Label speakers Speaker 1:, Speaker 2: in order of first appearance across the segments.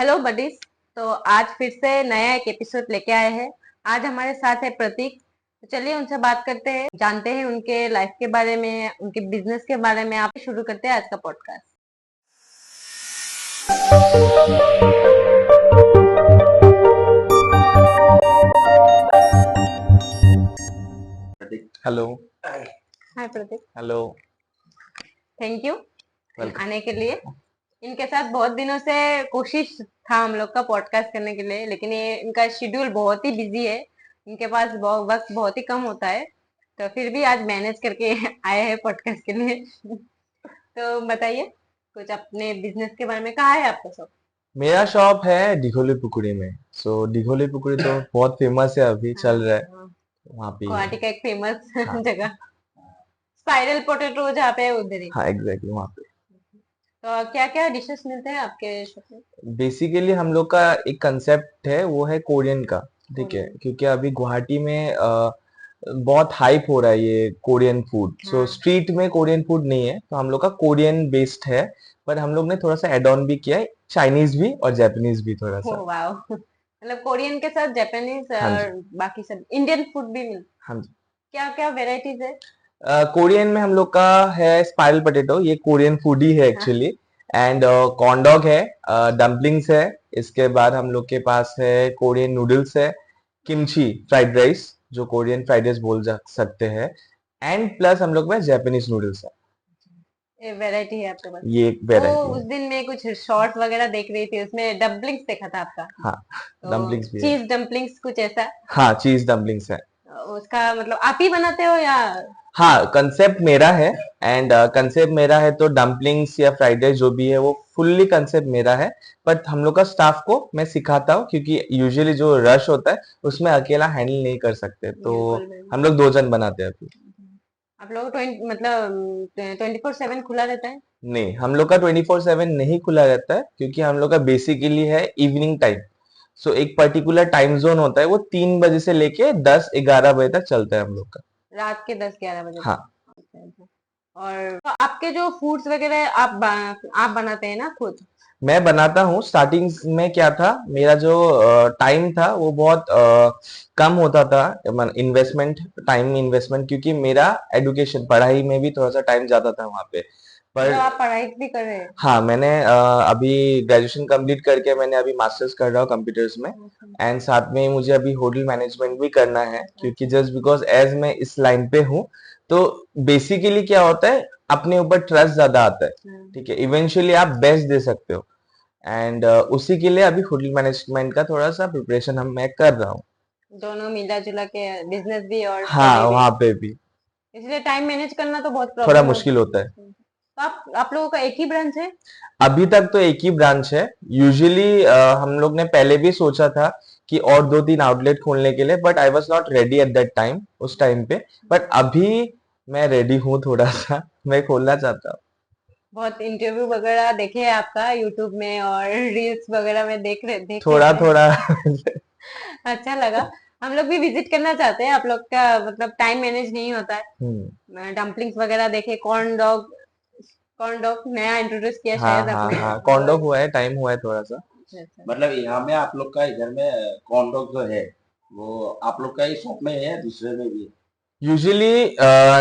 Speaker 1: Hello buddies. तो आज फिर से नया एक एपिसोड लेके आए हैं। आज हमारे साथ है प्रतीक। तो चलिए उनसे बात करते हैं, जानते हैं उनके लाइफ के बारे में, उनके बिजनेस के बारे में। आप शुरू करते हैं आज का podcast.
Speaker 2: Hello.
Speaker 1: Hi Prateek.
Speaker 2: Hello.
Speaker 1: Thank you
Speaker 2: welcome.
Speaker 1: आने के लिए। इनके साथ बहुत दिनों से कोशिश था हम लोग का पॉडकास्ट करने के लिए, लेकिन ये इनका शेड्यूल बहुत ही बिजी है। इनके पास वक्त बहुत ही कम होता है। तो फिर भी आज मैनेज करके आए हैं पॉडकास्ट के लिए। तो बताइए कुछ अपने बिजनेस के बारे में। कहाँ है आपका शॉप?
Speaker 2: मेरा शॉप है दिघोली पुकुरी में। दिघोली पुकुरी तो बहुत फेमस है, अभी चल रहा है।
Speaker 1: हाँ,
Speaker 2: वहाँ पे ही है।
Speaker 1: गुवाहाटी का एक फेमस
Speaker 2: हाँ।
Speaker 1: जगह। स्पाइरल पोटैटो जहाँ पे है उधर ही।
Speaker 2: हाँ, एग्जैक्टली वहाँ पे।
Speaker 1: तो क्या क्या डिशेस मिलते हैं आपके शॉप में?
Speaker 2: बेसिकली हम लोग का एक कंसेप्ट है, वो है कोरियन का। ठीक है,
Speaker 1: कोरियन।
Speaker 2: क्योंकि अभी गुवाहाटी में बहुत हाइप हो रहा है ये कोरियन फूड।
Speaker 1: हाँ।
Speaker 2: स्ट्रीट में कोरियन फूड नहीं है, तो हम लोग का कोरियन बेस्ड है। पर हम लोग ने थोड़ा सा एड ऑन भी किया है, चाइनीज भी और जापानीज भी थोड़ा
Speaker 1: ओ
Speaker 2: सा।
Speaker 1: वाह। मतलब कोरियन के साथ जापानीज
Speaker 2: हाँ जी।
Speaker 1: और बाकी सब इंडियन फूड भी मिल।
Speaker 2: हाँ जी।
Speaker 1: क्या क्या वेराइटीज है?
Speaker 2: कोरियन में हम लोग का है स्पाइरल पोटैटो, ये कोरियन फूड ही है
Speaker 1: हाँ।
Speaker 2: एक्चुअली। एंड कॉर्न डॉग है, डम्पलिंग्स है। इसके बाद हम लोग के पास है कोरियन नूडल्स है, किमची फ्राइड राइस, जो कोरियन फ्राइड राइस बोल जा सकते हैं। एंड प्लस हम लोग में जापानीज नूडल्स है।
Speaker 1: ये वेराइटी है आपके पास?
Speaker 2: ये एक
Speaker 1: वो
Speaker 2: वेराइटी
Speaker 1: उस
Speaker 2: है।
Speaker 1: दिन मैं कुछ शॉर्ट वगैरह देख रही थी, उसमें डम्पलिंग्स देखा था आपका।
Speaker 2: हाँ,
Speaker 1: तो
Speaker 2: डम्पलिंग्स भी है।
Speaker 1: चीज डम्पलिंग्स कुछ ऐसा।
Speaker 2: हाँ, चीज डम्पलिंग्स है।
Speaker 1: उसका मतलब आप ही बनाते हो या?
Speaker 2: हाँ, कंसेप्ट मेरा है। एंड कंसेप्ट मेरा है, तो डम्पलिंग्स या फ्राइड राइस जो भी है वो फुल्ली कंसेप्ट मेरा है। बट हम लोग का स्टाफ को मैं सिखाता हूँ, क्योंकि यूजुअली जो रश होता है उसमें अकेला हैंडल नहीं कर सकते, तो
Speaker 1: बिल्कुल बिल्कुल।
Speaker 2: हम लोग 2 जन बनाते हैं अभी।
Speaker 1: आप लोग 20 मतलब 24/7 खुला रहता है?
Speaker 2: नहीं, हम लोग का 24/7 नहीं खुला रहता है, क्योंकि हम लोग का बेसिकली है इवनिंग टाइम। एक पर्टिकुलर टाइम जोन होता है, वो 3 बजे से लेके 10-11 बजे तक चलता है हम लोग का।
Speaker 1: रात के 10-11 बजे तक?
Speaker 2: हाँ।
Speaker 1: अच्छा, अच्छा। और तो आपके जो फूड्स वगैरह आप बनाते हैं ना खुद?
Speaker 2: मैं बनाता हूँ। स्टार्टिंग में क्या था, मेरा जो टाइम था वो बहुत कम होता था। इन्वेस्टमेंट, टाइम इन्वेस्टमेंट, क्योंकि मेरा एजुकेशन पढ़ाई में भी थोड़ा सा टाइम जाता था वहाँ पे।
Speaker 1: मतलब
Speaker 2: पर
Speaker 1: आप पढ़ाई भी कर रहे हैं?
Speaker 2: हाँ, मैंने अभी ग्रेजुएशन कंप्लीट करके मैंने अभी मास्टर्स कर रहा हूँ कंप्यूटर्स में।
Speaker 1: अच्छा।
Speaker 2: एंड साथ में मुझे अभी होटल मैनेजमेंट भी करना है, क्योंकि
Speaker 1: अच्छा।
Speaker 2: जस्ट बिकॉज एज मैं इस लाइन पे हूँ, तो बेसिकली क्या होता है, अपने ऊपर ट्रस्ट ज्यादा आता है।
Speaker 1: हाँ।
Speaker 2: ठीक है, इवेंचुअली आप बेस्ट दे सकते हो। एंड उसी के लिए अभी होटल मैनेजमेंट का थोड़ा सा प्रिपरेशन मैं कर रहा हूँ।
Speaker 1: दोनों मिला जुला के बिजनेस भी और स्टडी
Speaker 2: हाँ,
Speaker 1: भी।
Speaker 2: वहां पे भी
Speaker 1: इसलिए टाइम मैनेज करना तो बहुत
Speaker 2: थोड़ा
Speaker 1: प्रॉब्लम
Speaker 2: मुश्किल
Speaker 1: होती है।
Speaker 2: होता है।
Speaker 1: तो आप लोगों का एक ही ब्रांच है?
Speaker 2: अभी तक तो एक ही ब्रांच है। यूजुअली हम लोग ने पहले भी सोचा था कि और 2-3 आउटलेट खोलने के लिए, but I was not ready at that time, उस टाइम पे। बट अभी मैं रेडी हूँ थोड़ा सा। मैं खोलना चाहता हूँ।
Speaker 1: बहुत इंटरव्यू वगैरह देखे हैं आपका यूट्यूब में और रील्स वगैरह में देखे
Speaker 2: थोड़ा
Speaker 1: थे।
Speaker 2: थोड़ा।
Speaker 1: अच्छा लगा। हम लोग भी विजिट करना चाहते हैं। आप लोग का मतलब टाइम मैनेज नहीं होता
Speaker 2: हम्म।
Speaker 1: है। डम्पलिंग्स वगैरह देखे, कॉर्न डॉग नया इंट्रोड्यूस किया
Speaker 2: हाँ
Speaker 1: शायद
Speaker 2: हाँ
Speaker 1: आपने
Speaker 2: हाँ,
Speaker 1: वो है।
Speaker 2: कॉन्डो हुआ है, टाइम हुआ है थोड़ा सा।
Speaker 1: अच्छा अच्छा।
Speaker 3: मतलब यहाँ में आप लोग का इधर में कॉन्डोक जो है वो आप लोग का ही शॉप में है या दूसरे में भी है?
Speaker 2: यूजुअली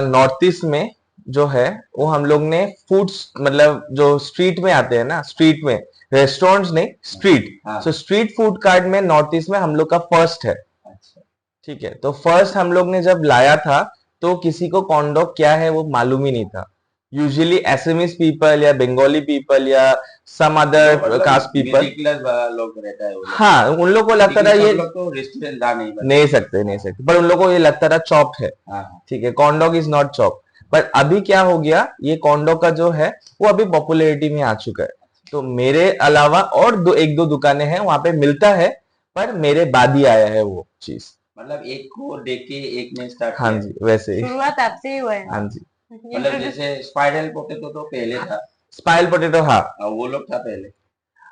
Speaker 2: नॉर्थ ईस्ट में जो है, वो हम लोग ने फूड्स, मतलब जो स्ट्रीट में आते हैं ना, स्ट्रीट में, रेस्टोरेंट्स नहीं, स्ट्रीट।
Speaker 3: हाँ।
Speaker 2: स्ट्रीट फूड कार्ट में नॉर्थ ईस्ट में हम लोग का फर्स्ट है।
Speaker 3: अच्छा।
Speaker 2: ठीक है, तो फर्स्ट हम लोग ने जब लाया था, तो किसी को कॉन्डोग क्या है वो मालूम ही नहीं था। यूजुअली एसएमएस पीपल या बंगाली पीपल या सम
Speaker 3: जो
Speaker 2: अदर
Speaker 3: मतलब
Speaker 2: कास्ट पीपल,
Speaker 3: मिडिल क्लास लोग रहता है वो लोग,
Speaker 2: हाँ, उन लोग को लगता था
Speaker 3: क्योंकि
Speaker 2: ये
Speaker 3: सब लोग तो रेस्टोरेंट ला नहीं बना।
Speaker 2: नहीं सकते, नहीं
Speaker 3: हाँ
Speaker 2: सकते, पर उन लोगों को ये लगता था चॉप है।
Speaker 3: हाँ हाँ।
Speaker 2: ठीक है, कॉर्नडॉग इज नॉट चॉप। पर अभी क्या हो गया, ये कॉर्नडॉग का जो है वो अभी पॉपुलैरिटी में आ चुका है। तो मेरे अलावा और एक दो दुकानें हैं वहां पे मिलता है, पर मेरे बाद ही आया है वो चीज।
Speaker 3: मतलब एक को देख के एक ने स्टार्ट
Speaker 2: हाँ
Speaker 3: किया है।
Speaker 2: जी, वैसे ही।
Speaker 1: शुरुआत आपसे ही हुआ है।
Speaker 2: हाँ
Speaker 3: हाँ।
Speaker 2: जी।
Speaker 3: मतलब
Speaker 1: इंट्रोड्यूस।
Speaker 3: जैसे स्पाइरल पोटेटो तो पहले था।
Speaker 2: स्पाइल पोटेटो, हाँ।
Speaker 3: वो लोग था पहले।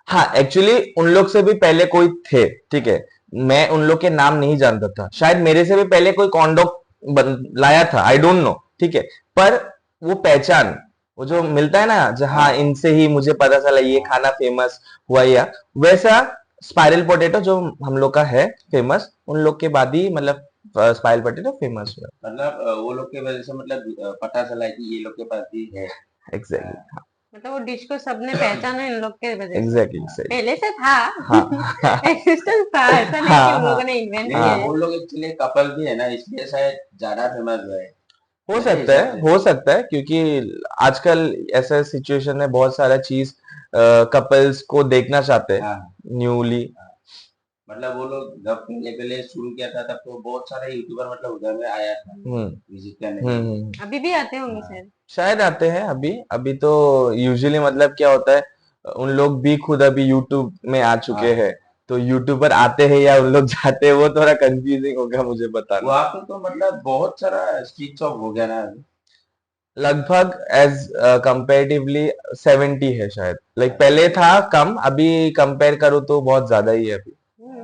Speaker 2: हाँ, एक्चुअली उन लोग से भी पहले कोई थे। ठीक है, मैं उन लोग के नाम नहीं जानता था, शायद मेरे से भी पहले कोई कॉन्डोक लाया था, आई डोंट नो। ठीक है, पर वो पहचान, वो जो मिलता है ना जहाँ इनसे ही मुझे पता चला ये खाना फेमस हुआ, या वैसा स्पाइरल पोटेटो जो हम लोग का है फेमस, उन लोग के बाद ही मतलब स्पाइरल पोटेटो फेमस हुआ।
Speaker 3: मतलब वो लोग की वजह से मतलब पता चला है कि ये लोग के पास भी है।
Speaker 2: एग्जैक्टली।
Speaker 1: मतलब वो डिश को सबने पहचाना इन लोग के वजह से।
Speaker 2: एग्जैक्टली सही।
Speaker 1: पहले से था।
Speaker 2: हाँ
Speaker 1: एक्सिस्टेंस था, ऐसा नहीं कि
Speaker 2: हाँ
Speaker 1: उन
Speaker 2: हाँ
Speaker 1: लोगों ने इन्वेंट
Speaker 3: नहीं
Speaker 1: किया
Speaker 2: हाँ।
Speaker 1: है।
Speaker 3: वो लोग एक्चुअली कपल भी है ना, इसलिए शायद ज्यादा फेमस हुआ है
Speaker 2: हो
Speaker 3: मेरे
Speaker 2: सकता
Speaker 3: हिसाब
Speaker 2: है,
Speaker 3: से।
Speaker 2: हो सकता है, क्योंकि आजकल ऐसा सिचुएशन में बहुत सारा चीज कपल्स को देखना चाहते हैं
Speaker 3: हाँ
Speaker 2: न्यूली।
Speaker 3: हाँ। मतलब वो लोग जब पहले पहले शुरू किया था तब तो बहुत सारे यूट्यूबर मतलब उधर में आया था
Speaker 2: हम्म
Speaker 3: विजिट करने के लिए।
Speaker 1: अभी भी आते होंगे
Speaker 3: हाँ
Speaker 1: शायद।
Speaker 2: शायद आते हैं अभी। अभी तो यूजुअली मतलब क्या होता है, उन लोग भी खुद अभी यूट्यूब में आ चुके
Speaker 3: हाँ।
Speaker 2: हैं, तो यूट्यूबर आते हैं या उन लोग जाते हैं वो थोड़ा कंफ्यूजिंग होगा मुझे बताना।
Speaker 3: वहां पे तो मतलब बहुत सारा स्ट्रीट शॉप हो गया ना अभी।
Speaker 2: लगभग एज कंपेरेटिवली 70 है शायद, लाइक पहले था कम, अभी कंपेयर करूँ तो बहुत ज्यादा ही है अभी।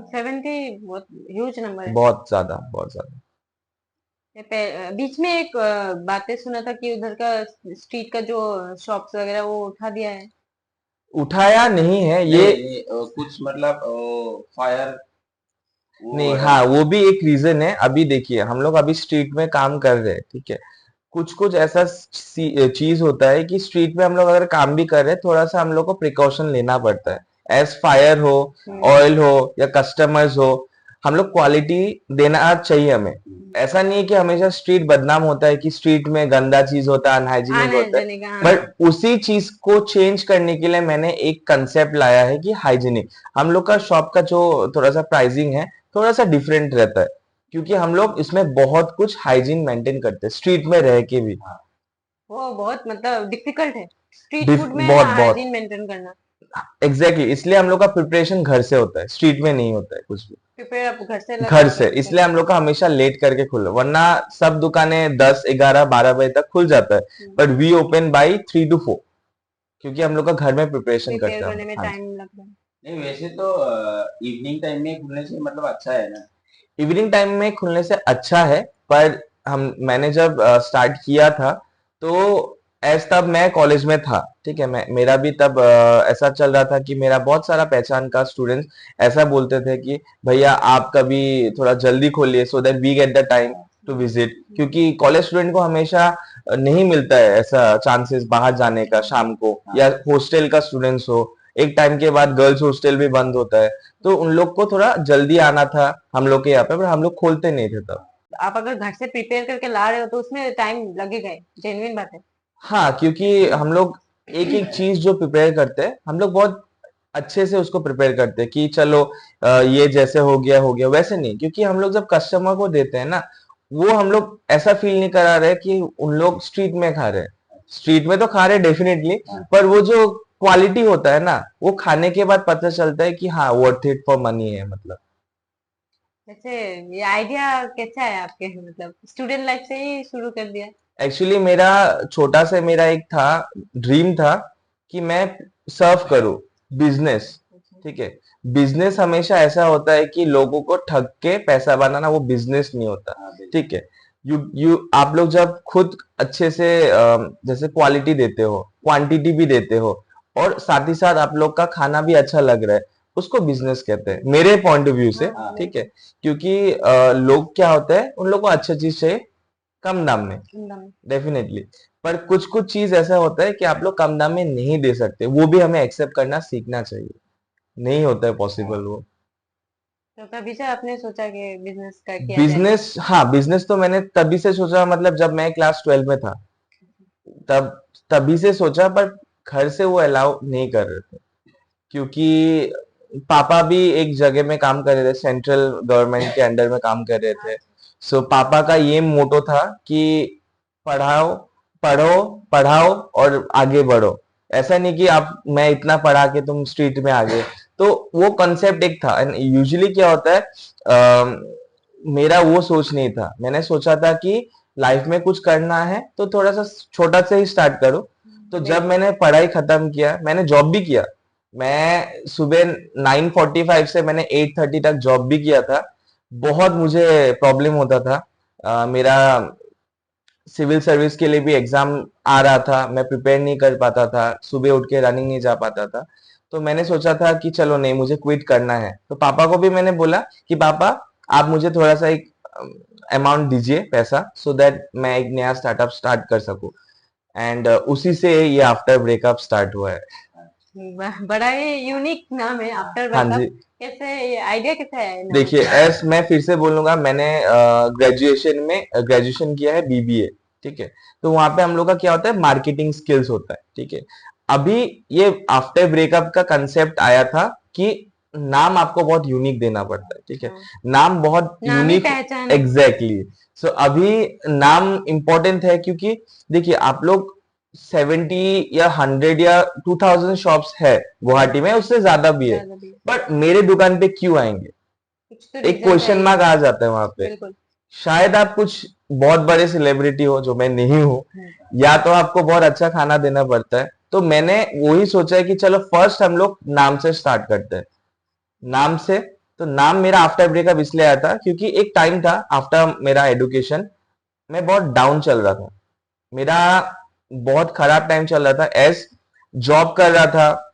Speaker 1: 70 बहुत ह्यूज नंबर है।
Speaker 2: बहुत ज्यादा, बहुत ज्यादा।
Speaker 1: बीच में एक बातें सुना था कि उधर का स्ट्रीट का जो शॉप्स वगैरह वो उठा दिया है।
Speaker 2: उठाया नहीं है ये।
Speaker 3: नहीं नहीं कुछ मतलब फायर वो
Speaker 2: नहीं,
Speaker 3: है।
Speaker 2: हाँ वो भी एक रीजन है। अभी देखिए हम लोग अभी स्ट्रीट में काम कर रहे हैं, ठीक है। कुछ कुछ ऐसा चीज होता है कि स्ट्रीट में हम लोग अगर काम भी कर रहे हैं, थोड़ा सा हम लोग को प्रिकॉशन लेना पड़ता है। एज फायर हो, ऑयल हो, या कस्टमर्स हो, हम लोग क्वालिटी देना चाहिए हमें। ऐसा नहीं है कि हमेशा स्ट्रीट बदनाम होता है कि स्ट्रीट में गंदा चीज होता है, अनहाइजीनिक
Speaker 1: आना
Speaker 2: होता है।
Speaker 1: जाने का, हाँ।
Speaker 2: बट उसी चीज को चेंज करने के लिए मैंने एक कंसेप्ट लाया है कि हाइजीनिक। हम लोग का शॉप का जो थोड़ा सा प्राइसिंग है, थोड़ा सा डिफरेंट रहता है, क्योंकि हम लोग इसमें बहुत कुछ हाइजीन मेंटेन करते हैं स्ट्रीट में रह के भी।
Speaker 1: वो बहुत मतलब डिफिकल्ट है स्ट्रीट फूड में
Speaker 2: बहुत बहुत।
Speaker 1: हाइजीन मेंटेन करना।
Speaker 2: एग्जैक्टली exactly, इसलिए हम लोग का प्रिपरेशन घर से होता है, स्ट्रीट में नहीं होता है कुछ भी।
Speaker 1: प्रिपेयर आप घर से
Speaker 2: घर
Speaker 1: लगा के
Speaker 2: से
Speaker 1: प्रिपेयर
Speaker 2: इसलिए हम लोग
Speaker 1: करते
Speaker 2: का हमेशा लेट करके खुला, वरना सब दुकानें 10 11 12 बजे तक खुल जाता है,
Speaker 1: हैं।
Speaker 2: But we open by 3 to 4, क्योंकि हम लोग का घर में प्रिपरेशन
Speaker 1: प्रिपेयर
Speaker 2: करते हैं
Speaker 1: करने में
Speaker 2: हाँ जी।
Speaker 1: टाइम लगता है।
Speaker 3: नहीं वैसे तो इवनिंग टाइम में खुलने से मतलब अच्छा है ना।
Speaker 2: इवनिंग टाइम में खुलने से अच्छा है, पर मैंने जब स्टार्ट किया था, तो एज तब मैं कॉलेज में था, ठीक है। मेरा भी तब ऐसा चल रहा था कि मेरा बहुत सारा पहचान का स्टूडेंट्स ऐसा बोलते थे कि भैया आप कभी थोड़ा जल्दी खोलिए, so that we get the time to visit, क्योंकि कॉलेज स्टूडेंट को हमेशा नहीं मिलता है ऐसा चांसेस बाहर जाने का शाम को, या हॉस्टल का स्टूडेंट्स हो। एक टाइम के बाद गर्ल्स हॉस्टल भी बंद होता है, तो उन लोग को थोड़ा जल्दी आना था हम लोग के यहाँ पे, पर हम लोग खोलते नहीं थे तब।
Speaker 1: आप अगर घर से प्रिपेयर करके ला रहे हो तो उसमें टाइम लगेगा ही, जेन्युइन बात है।
Speaker 2: हाँ, क्योंकि हम लोग एक एक चीज जो प्रिपेयर करते हैं, हम लोग बहुत अच्छे से उसको प्रिपेयर करते हैं कि चलो ये जैसे हो गया वैसे नहीं, क्योंकि हम लोग जब कस्टमर को देते हैं ना, वो हम लोग ऐसा फील नहीं करा रहे कि उन लोग स्ट्रीट में खा रहे हैं। स्ट्रीट में तो खा रहे डेफिनेटली, पर वो जो क्वालिटी होता है ना, वो खाने के बाद पता चलता है कि हाँ वर्थ इट फॉर मनी है मतलब।
Speaker 1: वैसे ये आइडिया कैसा है आपके, मतलब स्टूडेंट लाइफ से ही शुरू कर दिया?
Speaker 2: एक्चुअली मेरा छोटा से मेरा एक था, ड्रीम था कि मैं सर्व करूं बिजनेस, ठीक है। बिजनेस हमेशा ऐसा होता है कि लोगों को ठग के पैसा बनाना, वो बिजनेस नहीं होता,
Speaker 3: हाँ बिल्कुल।
Speaker 2: ठीक है। यू आप लोग जब खुद अच्छे से जैसे क्वालिटी देते हो, क्वांटिटी भी देते हो, और साथ ही साथ आप लोग का खाना भी अच्छा लग रहा है, उसको बिजनेस कहते हैं मेरे पॉइंट ऑफ व्यू से,
Speaker 1: हाँ
Speaker 2: ठीक है। क्योंकि लोग क्या होता है, उन लोग को अच्छा चीज चाहिए कम दाम में,
Speaker 1: एकदम।
Speaker 2: डेफिनेटली। पर कुछ कुछ चीज ऐसा होता है कि आप लोग कम दाम में नहीं दे सकते, वो भी हमें एक्सेप्ट करना सीखना चाहिए। नहीं होता है पॉसिबल वो।
Speaker 1: तो कभी से आपने सोचा कि बिजनेस का किया जाए?
Speaker 2: बिजनेस, हाँ बिजनेस तो मैंने तभी से सोचा, मतलब जब मैं क्लास 12 में था, तब तभी से सोचा, पर घर से वो अलाउ नहीं कर रहे थे, क्योंकि पापा भी एक जगह में काम कर रहे थे, सेंट्रल गवर्नमेंट के अंडर में काम कर रहे थे। सो पापा का ये मोटो था कि पढ़ाओ, पढ़ो, पढ़ाओ और आगे बढ़ो। ऐसा नहीं कि आप मैं इतना पढ़ा के तुम स्ट्रीट में आ गए। तो वो कॉन्सेप्ट एक था, एंड यूजुअली क्या होता है, मेरा वो सोच नहीं था। मैंने सोचा था कि लाइफ में कुछ करना है तो थोड़ा सा छोटा से ही स्टार्ट करो। तो जब मैंने पढ़ाई खत्म किया, मैंने जॉब भी किया। मैं सुबह 9:45 से मैंने 8:30 तक जॉब भी किया था। बहुत मुझे प्रॉब्लम होता था। मेरा सिविल सर्विस के लिए भी एग्जाम आ रहा था, मैं प्रिपेयर नहीं कर पाता था, सुबह उठ के रनिंग नहीं जा पाता था। तो मैंने सोचा था कि चलो नहीं, मुझे क्विट करना है। तो पापा को भी मैंने बोला कि पापा, आप मुझे थोड़ा सा एक अमाउंट दीजिए पैसा, सो दैट मैं एक नया स्टार्टअप स्टार्ट कर सकूं। एंड उसी से ये आफ्टर ब्रेकअप स्टार्ट हुआ है।
Speaker 1: बड़ा ही यूनिक नाम है, आफ्टर
Speaker 2: हाँ
Speaker 1: ब्रेकअप।
Speaker 2: जी।
Speaker 1: कैसे ये आइडिया कैसे आया है नाम
Speaker 2: देखिए,
Speaker 1: का?
Speaker 2: एस मैं फिर से बोलूंगा, मैंने ग्रेजुएशन किया है बीबीए, ठीक है। तो वहां पे हम लोग का क्या होता है, मार्केटिंग स्किल्स होता है, ठीक है। अभी ये आफ्टर ब्रेकअप का कंसेप्ट आया था कि नाम आपको बहुत यूनिक देना पड़ता है, ठीक है।
Speaker 1: हाँ,
Speaker 2: नाम बहुत
Speaker 1: नाम ही
Speaker 2: यूनिक,
Speaker 1: पहचान है।
Speaker 2: एग्जैक्टली। सो अभी नाम इंपॉर्टेंट है, क्योंकि देखिए आप लोग 70 या 100 या 2000 शॉप्स है गुवाहाटी में, उससे ज्यादा भी है,
Speaker 1: ज्यादा भी
Speaker 2: बट मेरे दुकान पे क्यों आएंगे?
Speaker 1: कुछ तो
Speaker 2: एक
Speaker 1: रीजन
Speaker 2: क्वेश्चन
Speaker 1: रहेगा।
Speaker 2: मार्क आ जाता है वहां पे।
Speaker 1: बिल्कुल।
Speaker 2: शायद आप कुछ बहुत बड़े सेलिब्रिटी हो, जो मैं नहीं हूँ, या तो आपको बहुत अच्छा खाना देना पड़ता है। तो मैंने वही सोचा है कि चलो फर्स्ट हम लोग नाम से स्टार्ट करते हैं, नाम से। तो नाम मेरा आफ्टर ब्रेकअप इसलिए आया था क्योंकि एक टाइम था आफ्टर मेरा एडुकेशन, मैं बहुत डाउन चल रहा था, मेरा बहुत खराब टाइम चल रहा था। एस जॉब कर रहा था,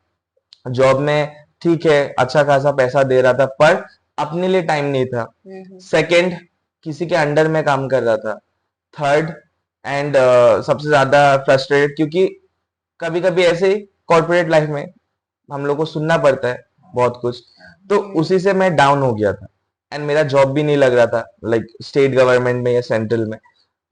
Speaker 2: जॉब में ठीक है, अच्छा खासा पैसा दे रहा था, पर अपने लिए टाइम नहीं था। सेकंड, किसी के अंडर में काम कर रहा था। थर्ड एंड सबसे ज्यादा फ्रस्ट्रेटेड, क्योंकि कभी कभी ऐसे ही कॉर्पोरेट लाइफ में हम लोग को सुनना पड़ता है बहुत कुछ। तो उसी से मैं डाउन हो गया था, एंड मेरा जॉब भी नहीं लग रहा था, लाइक स्टेट गवर्नमेंट में या सेंट्रल में।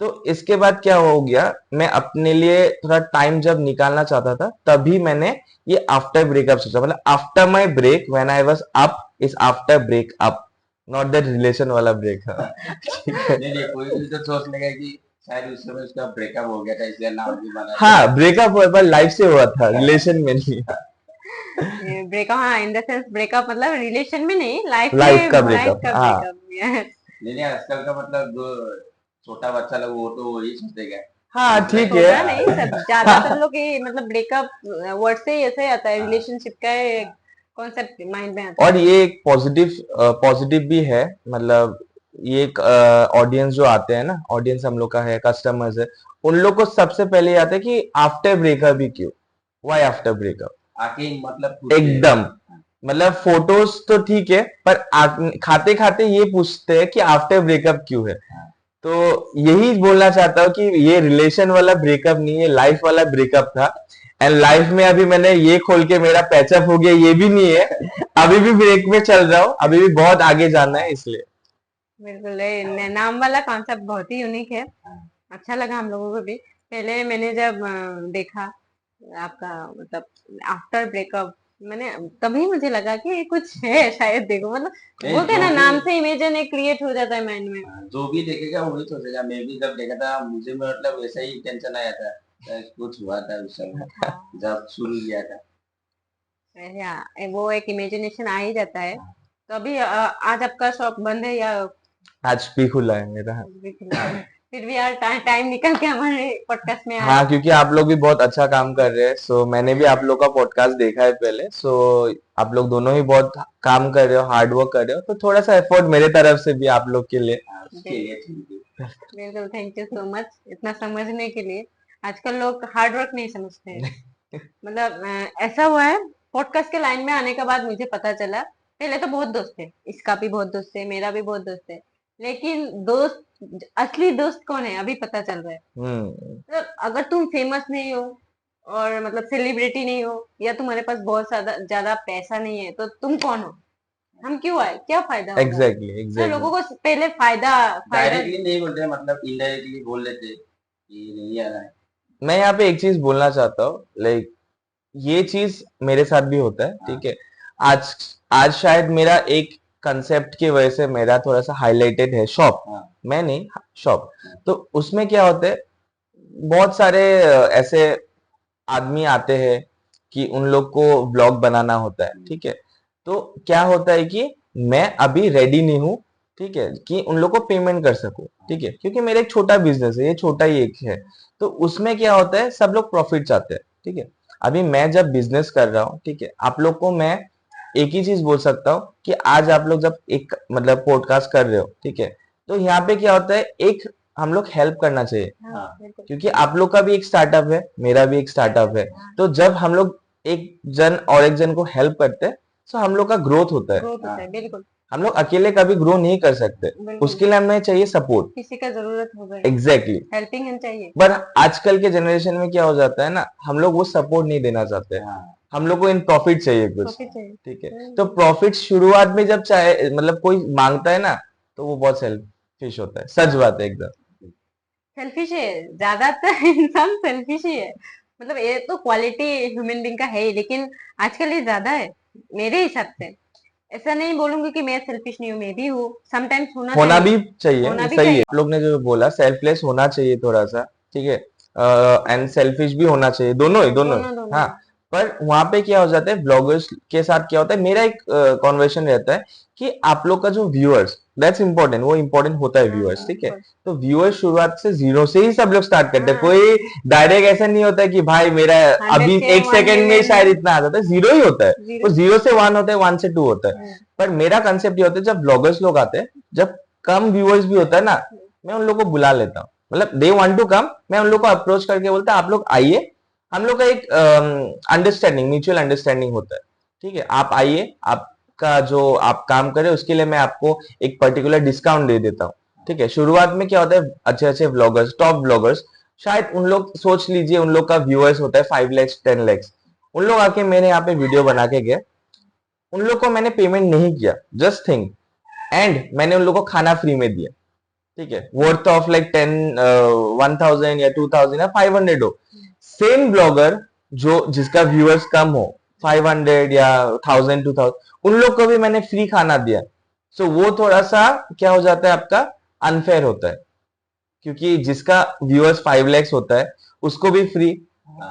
Speaker 2: तो इसके बाद क्या हो गया, मैं अपने लिए थोड़ा टाइम जब निकालना चाहता था, तभी मैंने ये आफ्टर ब्रेकअप सोचा। मतलब after my break when I was up is after breakup, not that relation वाला ब्रेकअप। ठीक है।
Speaker 3: नहीं नहीं, कोई भी तो सोच लेगा कि शायद उस समय उसका ब्रेकअप हो गया था इसलिए नाम भी बना दिया।
Speaker 2: हाँ, ब्रेकअप हुआ, पर लाइफ से हुआ था, रिलेशन में नहीं।
Speaker 1: ब्रेकअप, हाँ, इन द सेंस ब्रेकअप मतलब रिलेशन में नहीं, लाइफ
Speaker 2: लाइफ का
Speaker 1: में, लाइफ
Speaker 2: ब्रेकअप,
Speaker 1: का
Speaker 2: हाँ।
Speaker 1: ब्रेकअप।
Speaker 3: नहीं नहीं, आजकल का मतलब जो छोटा बच्चा लोग वो तो वही सोचेगा।
Speaker 2: हाँ
Speaker 3: दूसरा
Speaker 2: ठीक
Speaker 1: छोटा नहीं,
Speaker 2: है।
Speaker 1: सब ज्यादातर लोग ये मतलब ब्रेकअप वर्ड से ही ऐसे आता है,
Speaker 3: हाँ,
Speaker 1: रिलेशनशिप का
Speaker 3: हाँ,
Speaker 1: कॉन्सेप्ट माइंड में आता
Speaker 2: और
Speaker 1: है।
Speaker 2: ये एक पॉजिटिव पॉजिटिव भी है, मतलब ये एक ऑडियंस जो आते हैं ना, ऑडियंस हम लोग का है, कस्टमर्स है, उन लोग को सबसे पहले ये आता है कि आफ्टर ब्रेकअप ही क्यों, वाई आफ्टर ब्रेकअप।
Speaker 3: आके ही मतलब पूछते हैं।
Speaker 2: एकदम, मतलब फोटोज तो ठीक है, पर खाते खाते ये पूछते हैं कि आफ्टर ब्रेकअप क्यों है।
Speaker 3: हाँ,
Speaker 2: तो यही बोलना चाहता हूँ कि ये रिलेशन वाला ब्रेकअप नहीं है, लाइफ वाला ब्रेकअप था। एंड लाइफ में अभी मैंने ये खोल के मेरा पैचअप हो गया, ये भी नहीं है। अभी भी ब्रेक में चल रहा हूँ, अभी भी बहुत आगे जाना है, इसलिए।
Speaker 1: बिल्कुल, ये नाम वाला कॉन्सेप्ट बहुत ही यूनिक है।
Speaker 3: हाँ।
Speaker 1: अच्छा लगा हम लोगों को भी। पहले मैंने जब देखा आपका मतलब आफ्टर ब्रेकअप, मैंने तभी मुझे लगा कि ये कुछ है शायद, देखो मतलब
Speaker 3: नहीं,
Speaker 1: बोलते हैं ना, नाम से इमेजिन एक क्रिएट हो जाता है माइंड में।
Speaker 3: जो भी देखेगा वही सोचेगा। मैं भी जब देखा था मुझे में मतलब वैसा ही टेंशन आया था, शायद कुछ हुआ था उस समय
Speaker 1: हाँ,
Speaker 3: जब शुरू किया था।
Speaker 1: हाँ, वो एक इमेजिनेशन आ ही जाता है।
Speaker 3: हाँ।
Speaker 1: तो अभी आज आपका शॉप बंद है या
Speaker 2: आज भी खुला है मेरा।
Speaker 1: आज भी खुला है? फिर भी यार टाइम निकल के हमारे पॉडकास्ट में आए।
Speaker 2: हाँ, क्योंकि आप लोग भी बहुत अच्छा काम कर रहे हैं, सो मैंने भी आप लोग का पॉडकास्ट देखा है पहले। सो आप लोग दोनों ही बहुत काम कर रहे हो, हार्ड वर्क कर रहे हो, तो थोड़ा सा एफर्ट मेरे तरफ से भी आप लोग के लिए।
Speaker 3: हाँ, उसके लिए थैंक यू।
Speaker 1: बिल्कुल, थैंक यू सो मच इतना समझने के लिए। आजकल लोग हार्ड वर्क नहीं समझते हैं। मतलब ऐसा हुआ है, पॉडकास्ट के लाइन में आने के बाद मुझे पता चला, पहले तो बहुत दोस्त थे, इसका भी बहुत दोस्त है, मेरा भी बहुत दोस्त है, लेकिन दोस्त, असली दोस्त कौन है अभी पता चल रहा है।
Speaker 2: हम्म।
Speaker 1: मतलब अगर तुम फेमस नहीं हो और मतलब सेलिब्रिटी नहीं हो, या तुम्हारे पास बहुत ज्यादा ज्यादा पैसा नहीं है, तो तुम कौन हो? हम क्यों आए, क्या फायदा होगा?
Speaker 2: एग्जैक्टली,
Speaker 1: तो
Speaker 2: एग्जैक्टली।
Speaker 1: लोगों को पहले फायदा फायदा।
Speaker 3: डायरेक्टली नहीं बोलते, मतलब इनडायरेक्टली बोल देते कि नहीं आ रहा है।
Speaker 2: मैं यहाँ पे एक चीज बोलना चाहता हूँ, लाइक ये चीज मेरे साथ भी होता है,
Speaker 3: हाँ,
Speaker 2: ठीक है। आज आज शायद मेरा एक कंसेप्ट की वजह से मेरा थोड़ा सा हाईलाइटेड है शॉप,
Speaker 3: हाँ,
Speaker 2: मैं नहीं, शॉप।
Speaker 3: हाँ,
Speaker 2: तो उसमें क्या होता है, बहुत सारे ऐसे आदमी आते हैं कि उन लोग को ब्लॉग बनाना होता है, ठीक है। तो क्या होता है कि मैं अभी रेडी नहीं हूँ, ठीक है, कि उन लोग को पेमेंट कर सकूं, ठीक है, क्योंकि मेरा एक छोटा बिजनेस है, ये छोटा ही एक है। तो उसमें क्या होता है, सब लोग प्रॉफिट चाहते हैं, ठीक है। अभी मैं जब बिजनेस कर रहा हूँ, ठीक है, आप लोग को मैं एक ही चीज बोल सकता हूँ कि आज आप लोग जब एक मतलब पॉडकास्ट कर रहे हो, ठीक है, तो यहाँ पे क्या होता है, एक हम लोग हेल्प करना चाहिए,
Speaker 1: हाँ बिल्कुल।
Speaker 2: क्योंकि आप लोग का भी एक स्टार्टअप है, मेरा भी एक स्टार्टअप है। तो जब हम लोग एक जन और एक जन को हेल्प करते हैं तो हम लोग का ग्रोथ होता है।
Speaker 1: ग्रोथ होता है बिल्कुल
Speaker 2: हम लोग अकेले कभी ग्रो नहीं कर सकते,
Speaker 1: बिल्कुल।
Speaker 2: उसके लिए हमें चाहिए सपोर्ट।
Speaker 1: किसी का जरूरत हो गई,
Speaker 2: एग्जैक्टली।
Speaker 1: हेल्पिंग हैंड चाहिए।
Speaker 2: पर आजकल के जनरेशन में क्या हो जाता है ना, हम लोग वो सपोर्ट नहीं देना चाहते, हम लोग को इन प्रॉफिट चाहिए कुछ।
Speaker 1: प्रॉफिट चाहिए।
Speaker 2: ठीक है, तो प्रॉफिट शुरुआत में जब चाहे मतलब कोई मांगता है ना, तो वो बहुत सेल्फिश होता है, सच बात है एकदम।
Speaker 1: सेल्फिश है, ज्यादातर इंसान सेल्फिश ही है। मतलब ये तो क्वालिटी ह्यूमन बीइंग का है ही, लेकिन आजकल ये ज्यादा है मेरे हिसाब से। ऐसा नहीं बोलूंगी कि मैं सेल्फिश नहीं हूँ, मैं भी हूँ, समटाइम्स होना
Speaker 2: होना
Speaker 1: चाहिए।
Speaker 2: भी चाहिए,
Speaker 1: होना भी
Speaker 2: सही है।
Speaker 1: चाहिए।
Speaker 2: आप लोग ने जो बोला सेल्फलेस होना चाहिए थोड़ा सा, ठीक है, एंड सेल्फिश भी होना चाहिए, दोनों ही दोनों ही।
Speaker 1: दोनों दोनों।
Speaker 2: हाँ, पर वहां पे क्या हो जाता है, ब्लॉगर्स के साथ क्या होता है, मेरा एक कॉन्वर्सेशन रहता है कि आप लोग का जो व्यूअर्स, दैट्स इंपॉर्टेंट, वो इंपॉर्टेंट होता है
Speaker 1: हाँ
Speaker 2: व्यूअर्स, ठीक है।
Speaker 1: बिल्कुल।
Speaker 2: तो व्यूअर्स शुरुआत से जीरो से ही सब लोग स्टार्ट करते हैं,
Speaker 1: हाँ
Speaker 2: कोई डायरेक्ट ऐसा नहीं होता है कि भाई मेरा
Speaker 1: 100
Speaker 2: अभी
Speaker 1: के
Speaker 2: एक
Speaker 1: 1
Speaker 2: सेकंड में शायद
Speaker 1: मिलियन
Speaker 2: इतना आ जाता है, जीरो ही होता है। वो
Speaker 1: जीरो।
Speaker 2: जीरो से वन होता है, वन से टू होता है। पर मेरा कंसेप्ट ये होता है, जब ब्लॉगर्स लोग आते हैं, जब कम व्यूअर्स भी होता है ना, मैं उन लोगों को बुला लेता हूँ, मतलब दे वांट टू कम, मैं उन लोग को अप्रोच करके बोलता हूँ आप लोग आइए, हम लोग का एक अंडरस्टैंडिंग, म्यूचुअल अंडरस्टैंडिंग होता है, ठीक है, आप आइए, आपका जो आप काम करें उसके लिए मैं आपको एक पर्टिकुलर डिस्काउंट दे देता हूँ, ठीक है। शुरुआत में क्या होता है, अच्छे अच्छे ब्लॉगर्स, टॉप ब्लॉगर्स, शायद उन लोग सोच लीजिए उन लोग का व्यूअर्स होता है 5 lakhs 10 lakhs, उन लोग आके मेरे यहाँ पे वीडियो बना के गए, उन लोग को मैंने पेमेंट नहीं किया, जस्ट थिंक, एंड मैंने उन लोग को खाना फ्री में दिया, ठीक है, वर्थ ऑफ लाइक 1000 या 2000 या 500 हो। सेम ब्लॉगर जो जिसका व्यूअर्स कम हो, 500 या 1000 2000, उन लोग को भी मैंने फ्री खाना दिया। सो वो थोड़ा सा क्या हो जाता है, आपका अनफेयर होता है, क्योंकि जिसका व्यूअर्स 5 lakhs होता है उसको भी फ्री,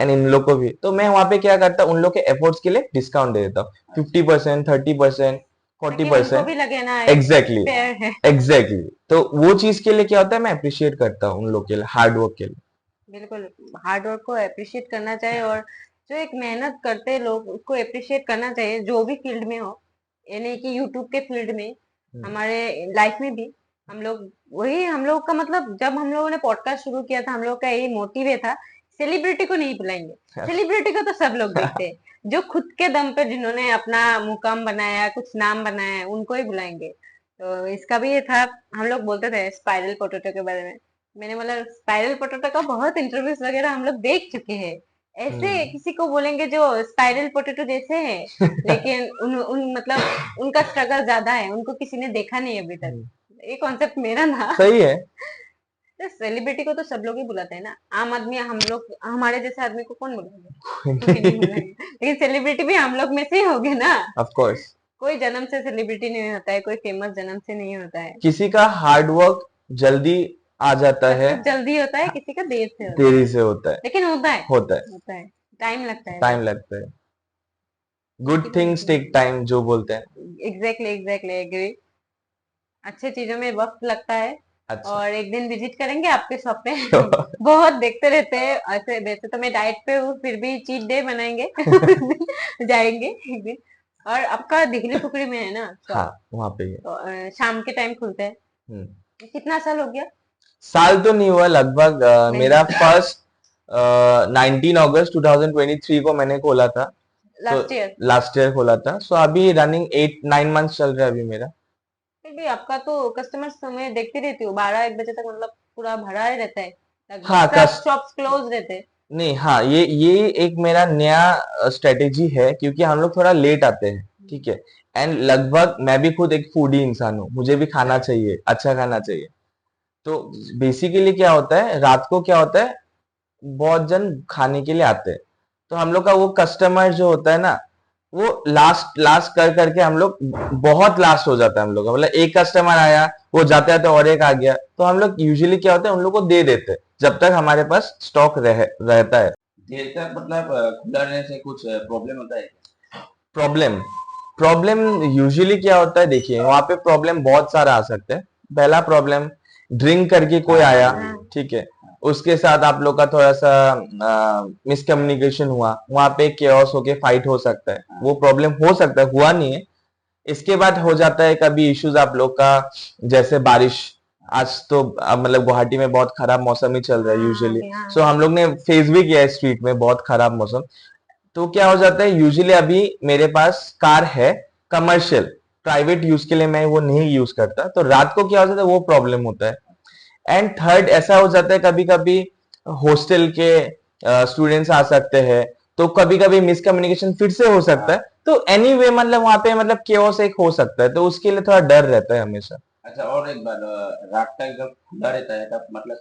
Speaker 2: एंड इन लोग को भी। तो मैं वहां पे क्या करता हूँ, उन लोग के एफर्ट्स के लिए डिस्काउंट दे देता हूँ, 50% 30%
Speaker 1: ताकि उनको
Speaker 2: 40%।
Speaker 1: भी लगे ना
Speaker 2: एग्जैक्टली,
Speaker 1: फेयर है।
Speaker 2: एग्जैक्टली। तो वो चीज के लिए क्या होता है, मैं अप्रिशिएट करता हूँ उन लोग के लिए, हार्ड वर्क के लिए।
Speaker 1: बिल्कुल, हार्ड वर्क को अप्रिशिएट करना चाहिए, और जो एक मेहनत करते हैं लोग उसको अप्रिशिएट करना चाहिए, जो भी फील्ड में हो। ये नहीं कि यूट्यूब के फील्ड में, हमारे लाइफ में भी हम लोग, वही हम लोग का मतलब, जब हम लोगों ने पॉडकास्ट शुरू किया था, हम लोग का यही मोटिव ये था, सेलिब्रिटी को नहीं बुलाएंगे। सेलिब्रिटी को तो सब लोग देखते हैं, जो खुद के दम पे जिन्होंने अपना मुकाम बनाया, कुछ नाम बनाया है, उनको ही बुलाएंगे। तो इसका भी ये था। हम लोग बोलते थे स्पाइरल पोटैटो के बारे में, मैंने बोला स्पाइरल पोटैटो का बहुत इंटरव्यूज वगैरह हम लोग देख चुके हैं। ऐसे किसी को बोलेंगे जो स्पाइरल पोटैटो जैसे है, लेकिन उन मतलब उनका स्ट्रगल ज्यादा है, उनको किसी ने देखा नहीं अभी तक। ये कॉन्सेप्ट मेरा था।
Speaker 2: सही है।
Speaker 1: तो सेलिब्रिटी को तो सब लोग ही बुलाते हैं ना, आम आदमी, हम लोग हमारे जैसे आदमी को कौन बुलाएंगे? कोई नहीं बुलाएंगे, लेकिन सेलिब्रिटी भी हम लोग में से ही होगे ना।
Speaker 2: ऑफ कोर्स,
Speaker 1: कोई जन्म से सेलिब्रिटी नहीं होता है, कोई फेमस जन्म से नहीं होता है।
Speaker 2: किसी का हार्ड वर्क जल्दी आ जाता है,
Speaker 1: सक्सेस जल्दी होता है, किसी का देर से होता है,
Speaker 2: देरी से होता है,
Speaker 1: लेकिन होता है।
Speaker 2: होता है,
Speaker 1: होता है, टाइम लगता है
Speaker 2: टाइम
Speaker 1: बस।
Speaker 2: लगता है। गुड थिंग्स टेक टाइम जो बोलते हैं।
Speaker 1: Exactly exactly agree. अच्छे चीजों में वक्त लगता है।
Speaker 2: अच्छा।
Speaker 1: और एक दिन विजिट करेंगे आपके शॉप पे। बहुत देखते रहते हैं ऐसे, वैसे तो मैं डाइट पे हूँ, फिर भी चीट डे बनाएंगे। जाएंगे एक दिन। और आपका दिखली फुकरी में है ना
Speaker 2: हाँ,
Speaker 1: शॉप?
Speaker 2: वहां पे ही है।
Speaker 1: तो शाम के टाइम खुलते हैं। कितना साल हो गया?
Speaker 2: साल तो नहीं हुआ, लगभग मेरा
Speaker 1: नहीं,
Speaker 2: फर्स्ट 19 अगस्त 2023 को मैंने खोला था। तो
Speaker 1: लास्ट ईयर।
Speaker 2: लास्ट ईयर खोला था, सो अभी रनिंग 8 9 months चल रहा है अभी मेरा।
Speaker 1: फिर भी आपका तो कस्टमर समय देखती रहती हूँ, 12 1 बजे तक मतलब पूरा भरा ही रहता है लगभग,
Speaker 2: हाँ,
Speaker 1: सब शॉप्स क्लोज रहते हैं।
Speaker 2: नहीं, हाँ, ये एक मेरा नया स्ट्रेटेजी है, क्योंकि हम लोग थोड़ा लेट आते हैं, ठीक है, एंड लगभग मैं भी खुद एक फूडी इंसान हूँ, मुझे भी खाना चाहिए, अच्छा खाना चाहिए। तो बेसिकली क्या होता है, रात को क्या होता है, बहुत जन खाने के लिए आते हैं, तो हम लोग का वो कस्टमर जो होता है ना, वो लास्ट लास्ट कर करके हम लोग बहुत लास्ट हो जाता है हम लोग का, मतलब एक कस्टमर आया, वो जाते जाते और एक आ गया, तो हम लोग यूजुअली क्या होता है, उन लोग को दे देते हैं जब तक हमारे पास स्टॉक रहता है।
Speaker 3: देर तक मतलब खुला रहने से कुछ प्रॉब्लम होता है?
Speaker 2: प्रॉब्लम प्रॉब्लम यूजुअली क्या होता है, देखिए वहां पे प्रॉब्लम बहुत सारा आ सकता है। पहला प्रॉब्लम, ड्रिंक करके कोई आया, ठीक है, उसके साथ आप लोग का थोड़ा सा मिसकम्युनिकेशन हुआ, वहां पे केओस होके फाइट हो सकता है, वो प्रॉब्लम हो सकता है, हुआ नहीं है। इसके बाद हो जाता है कभी इश्यूज आप लोग का, जैसे बारिश, आज तो मतलब गुवाहाटी में बहुत खराब मौसम ही चल रहा है
Speaker 1: हाँ
Speaker 2: यूजुअली।
Speaker 1: अभी हाँ
Speaker 2: सो हम लोग ने फेस भी किया है स्ट्रीट में बहुत खराब मौसम। तो क्या हो जाता है यूजुअली अभी मेरे पास कार है कमर्शियल, प्राइवेट यूज के लिए मैं वो नहीं यूज करता, तो रात को क्या हो जाता है वो प्रॉब्लम होता है। एंड थर्ड ऐसा हो जाता है कभी कभी हॉस्टल के स्टूडेंट्स आ सकते हैं, तो कभी कभी मिसकम्युनिकेशन फिर से हो सकता है।
Speaker 3: हाँ।
Speaker 2: तो एनीवे मतलब वहां पे मतलब केओस एक हो सकता है, तो उसके लिए थोड़ा डर रहता है हमेशा।
Speaker 3: अच्छा, और एक बार रात तक जब खुला रहता है तब मतलब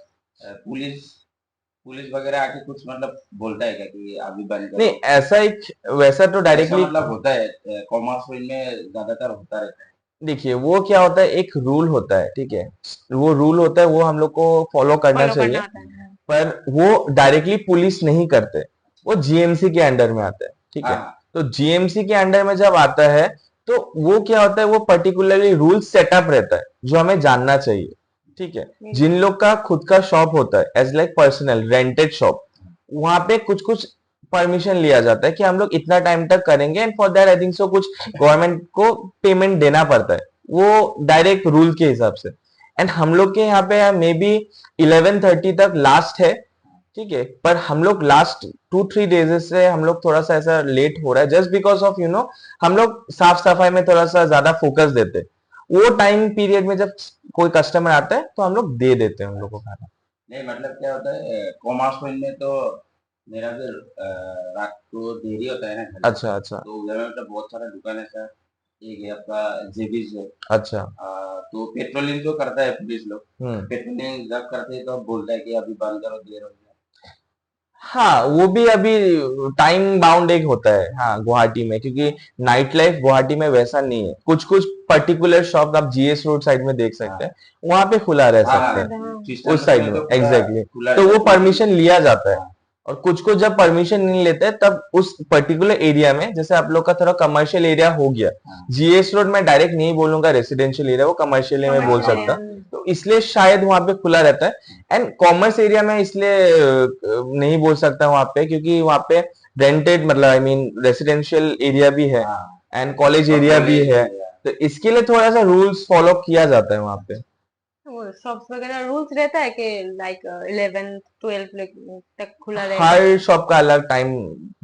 Speaker 3: पुलिस पुलिस वगैरह आके कुछ मतलब बोलता है क्या कि अभी बंद
Speaker 2: नहीं,
Speaker 3: करो?
Speaker 2: ऐसा एक वैसा तो
Speaker 3: ऐसा
Speaker 2: डायरेक्टली
Speaker 3: मतलब होता है, कॉमर्स फील्ड में ज्यादातर होता रहता है।
Speaker 2: देखिए वो क्या होता है, एक रूल होता है, ठीक है। वो रूल होता है वो हम लोग को फॉलो करना
Speaker 1: फॉलो करना
Speaker 2: चाहिए,
Speaker 1: होता है हाँ।
Speaker 2: पर वो डायरेक्टली पुलिस नहीं करते, वो जीएमसी के अंडर में आता है, ठीक
Speaker 3: हाँ
Speaker 2: है।
Speaker 3: हाँ।
Speaker 2: तो जीएमसी के अंडर में जब आता है तो वो क्या होता है, वो पर्टिकुलरली रूल सेटअप रहता है जो हमें जानना चाहिए, ठीक है। जिन
Speaker 1: बिल्कुल
Speaker 2: लोग का खुद का शॉप होता है as like personal rented shop, वहां पे कुछ कुछ परमिशन लिया जाता है कि हम लोग इतना टाइम तक करेंगे, and for that I think so कुछ गवर्नमेंट को पेमेंट देना पड़ता है, वो डायरेक्ट रूल के हिसाब से। एंड हम लोग के यहाँ पे मे बी 11:30 तक लास्ट है, ठीक है। पर हम लोग लास्ट 2-3 डेज से हम लोग थोड़ा सा ऐसा लेट हो रहा है जस्ट बिकॉज ऑफ हम लोग साफ सफाई में थोड़ा सा ज्यादा फोकस देते हैं। वो टाइम पीरियड में जब कोई कस्टमर आता है तो हम लोग दे देते हैं उन लोग को खाना।
Speaker 3: नहीं मतलब क्या होता है, कॉमर्स फील्ड में तो मेरा फिर रात को देरी होता है ना घर पे,
Speaker 2: अच्छा अच्छा।
Speaker 3: तो उधर में मतलब बहुत सारा दुकान है सर। एक है आपका जेबीज है।
Speaker 2: अच्छा।
Speaker 3: तो पेट्रोलिंग जो करता है पुलिस लोग,
Speaker 2: हम्म।
Speaker 3: पेट्रोलिंग जब करते हैं तो बोलता है कि अभी बंद करो, देर हो गया।
Speaker 2: हाँ वो भी अभी टाइम बाउंड एक होता है, हाँ गुवाहाटी में, क्योंकि नाइट लाइफ गुवाहाटी में वैसा नहीं है। कुछ कुछ पर्टिकुलर शॉप आप जीएस रोड साइड में देख सकते
Speaker 3: हाँ
Speaker 2: हैं, वहां पे खुला रह
Speaker 3: हाँ
Speaker 2: सकता
Speaker 3: हाँ,
Speaker 2: है,
Speaker 1: हाँ
Speaker 3: सिस्टम
Speaker 2: उस साइड
Speaker 3: में
Speaker 2: में
Speaker 3: तो पूरा
Speaker 2: एग्जैक्टली
Speaker 3: खुला
Speaker 2: तो
Speaker 3: रहता
Speaker 2: वो
Speaker 3: है कोई भी।
Speaker 2: परमिशन लिया जाता है।
Speaker 3: हाँ
Speaker 2: और कुछ कुछ जब परमिशन नहीं लेते हैं तब उस पर्टिकुलर एरिया में, जैसे आप लोग का थोड़ा कमर्शियल एरिया हो गया,
Speaker 3: हाँ।
Speaker 2: जीएस रोड में डायरेक्ट नहीं बोलूंगा रेसिडेंशियल एरिया, वो कमर्शियल में बोल
Speaker 1: कमर्शियल
Speaker 2: सकता,
Speaker 1: एरिया
Speaker 2: तो इसलिए शायद वहां पे खुला रहता है। एंड कॉमर्स एरिया में इसलिए नहीं बोल सकता वहां पे, क्योंकि वहां पे रेंटेड मतलब आई मीन रेसिडेंशियल एरिया भी है
Speaker 3: हाँ
Speaker 2: एंड कॉलेज
Speaker 3: और
Speaker 2: एरिया भी
Speaker 3: कॉलेज
Speaker 2: है,
Speaker 3: भी है।
Speaker 2: तो इसके लिए थोड़ा सा रूल्स फॉलो किया जाता है वहां पे।
Speaker 1: वो शॉप्स वगैरह रूल्स रहता है कि लाइक 11 12 तक खुला रहेगा।
Speaker 2: हर शॉप का अलग टाइम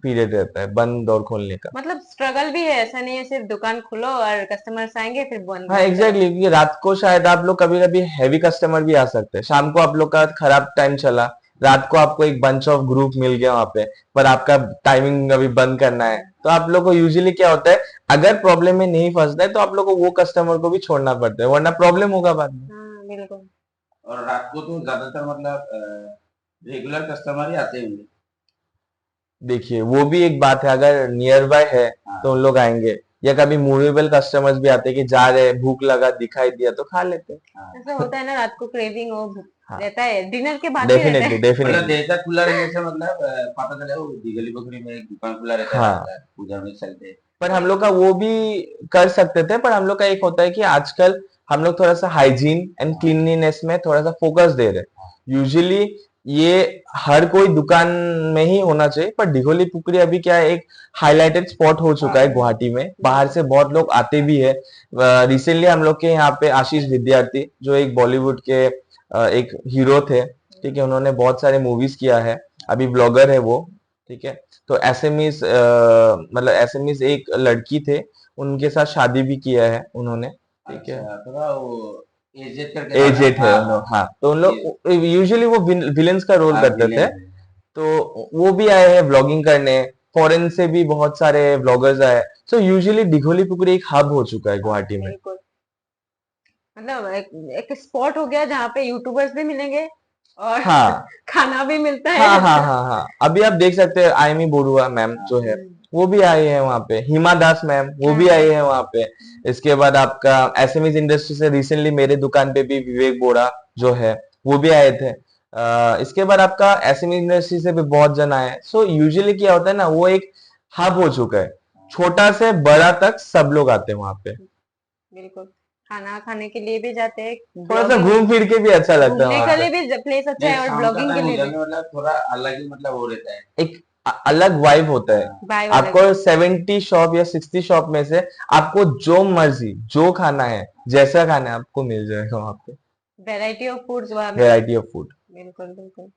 Speaker 2: पीरियड रहता है बंद और खोलने का।
Speaker 1: मतलब स्ट्रगल भी है, ऐसा नहीं है सिर्फ दुकान खोलो और कस्टमर्स आएंगे फिर बंद
Speaker 2: हाँ
Speaker 1: बंद करो।
Speaker 2: एग्जैक्टली exactly, रात को शायद आप लोग कभी कभी हैवी कस्टमर भी आ सकते हैं, शाम को आप लोग का खराब टाइम चला, रात को आपको एक बंच ऑफ ग्रुप मिल गया वहां पे, पर आपका टाइमिंग अभी बंद करना है, तो आप लोग को यूजुअली क्या होता है, अगर प्रॉब्लम में नहीं फंसना है तो आप लोग को वो कस्टमर को भी छोड़ना पड़ता है, वरना प्रॉब्लम होगा बाद में।
Speaker 1: हाँ बिल्कुल।
Speaker 3: और रात को तो ज्यादातर मतलब रेगुलर कस्टमर ही आते होंगे।
Speaker 2: देखिए वो भी एक बात है, अगर नियर बाय है तो
Speaker 3: हाँ
Speaker 2: उन लोग आएंगे, या कभी मूवेबल कस्टमर्स भी आते हैं कि जा रहे हैं, भूख लगा दिखाई दिया तो खा लेते हैं।
Speaker 3: हाँ।
Speaker 1: ऐसा होता है ना, रात को क्रेविंग हो
Speaker 2: हाँ
Speaker 1: रहता है, डिनर के बाद भी रहता
Speaker 2: डेफिनेटली
Speaker 1: है।
Speaker 3: मतलब
Speaker 2: डेफिनेटली।
Speaker 3: देर तक खुला रहने से मतलब पता चले वो दिगली बकरी में एक दुकान खुला रहता है रात
Speaker 2: हाँ
Speaker 3: का, उधर में चलते हैं।
Speaker 2: पर हम लोग का वो भी कर सकते थे, पर हम लोग का एक होता है कि आजकल हम लोग थोड़ा सा हाइजीन एंड
Speaker 3: हाँ
Speaker 2: क्लीनलीनेस में थोड़ा सा फोकस दे रहे
Speaker 3: हाँ
Speaker 2: हैं यूजुअली। ये हर कोई दुकान में ही होना चाहिए, पर दिघोली पुखरी अभी क्या है, एक हाईलाइटेड स्पॉट हो चुका है
Speaker 3: हाँ
Speaker 2: गुवाहाटी में, बाहर
Speaker 1: बिल्कुल।
Speaker 2: से बहुत लोग आते भी है। रिसेंटली हम लोग के यहाँ पे आशीष विद्यार्थी जो एक बॉलीवुड के एक हीरो थे, ठीक है, उन्होंने बहुत सारे मूवीज किया है, अभी ब्लॉगर है वो, ठीक है। तो एसएमईज मतलब एसएमईज एक लड़की थे, उनके साथ शादी भी किया है उन्होंने, ठीक है।
Speaker 3: अच्छा, थोड़ा वो एजेड करके था ना?
Speaker 2: एजेड है
Speaker 3: हाँ
Speaker 2: उन लोग,
Speaker 3: हाँ।
Speaker 2: हाँ, तो उन
Speaker 3: ये
Speaker 2: लोग यूजुअली वो विलेंस का रोल
Speaker 3: हाँ
Speaker 2: करते थे,
Speaker 3: विलेन है।
Speaker 2: तो वो भी आए हैं ब्लॉगिंग करने, फॉरेन से भी बहुत सारे ब्लॉगर्स आए। सो यूजुअली दिघोली पुखरी एक हब हो चुका है
Speaker 1: हाँ
Speaker 2: गुवाहाटी में।
Speaker 1: बिल्कुल। मतलब एक स्पॉट हो गया जहाँ पे यूट्यूबर्स भी मिलेंगे और
Speaker 2: हाँ
Speaker 1: खाना भी मिलता है
Speaker 2: हाँ हाँ
Speaker 1: अच्छा।
Speaker 2: हाँ हाँ, अभी आप देख सकते हैं आयमी बोरुआ मैम जो है,
Speaker 1: हम्म,
Speaker 2: वो भी आई है वहां पे, हिमा दास मैम वो भी आई
Speaker 1: हाँ
Speaker 2: है वहां पे। इसके बाद आपका एसएमईज इंडस्ट्री से रिसेंटली मेरे दुकान पे भी विवेक बोरा जो है वो भी आए थे। इसके बाद आपका एसएमईज इंडस्ट्री से भी बहुत जन आए, सो यूजुअली क्या होता है ना, वो एक हब हो चुका है, छोटा से बड़ा तक सब लोग आते हैं वहां पे।
Speaker 1: बिल्कुल। खाना खाने के लिए भी जाते हैं,
Speaker 2: थोड़ा सा
Speaker 1: ब्लॉगिंग
Speaker 2: घूम फिर के भी अच्छा लगता है
Speaker 1: घूमने
Speaker 2: वहां
Speaker 1: के
Speaker 2: पे,
Speaker 1: लिए भी प्लेस अच्छा
Speaker 3: ये
Speaker 1: है और
Speaker 3: शाम का
Speaker 1: ब्लॉगिंग के
Speaker 3: टाइम
Speaker 1: लिए
Speaker 3: उधर
Speaker 1: भी।
Speaker 3: में मतलब थोड़ा अलग ही मतलब वो रहता है।
Speaker 2: एक अलग वाइब होता है।
Speaker 3: हाँ
Speaker 1: बाय वाले
Speaker 2: आपको 70 शॉप या 60 शॉप में से आपको जो मर्जी जो खाना है, जैसा खाना है आपको मिल जाएगा वहां पे।
Speaker 1: वैरायटी ऑफ फूड्स वहाँ में।
Speaker 2: Variety of food.
Speaker 1: बिल्कुल बिल्कुल।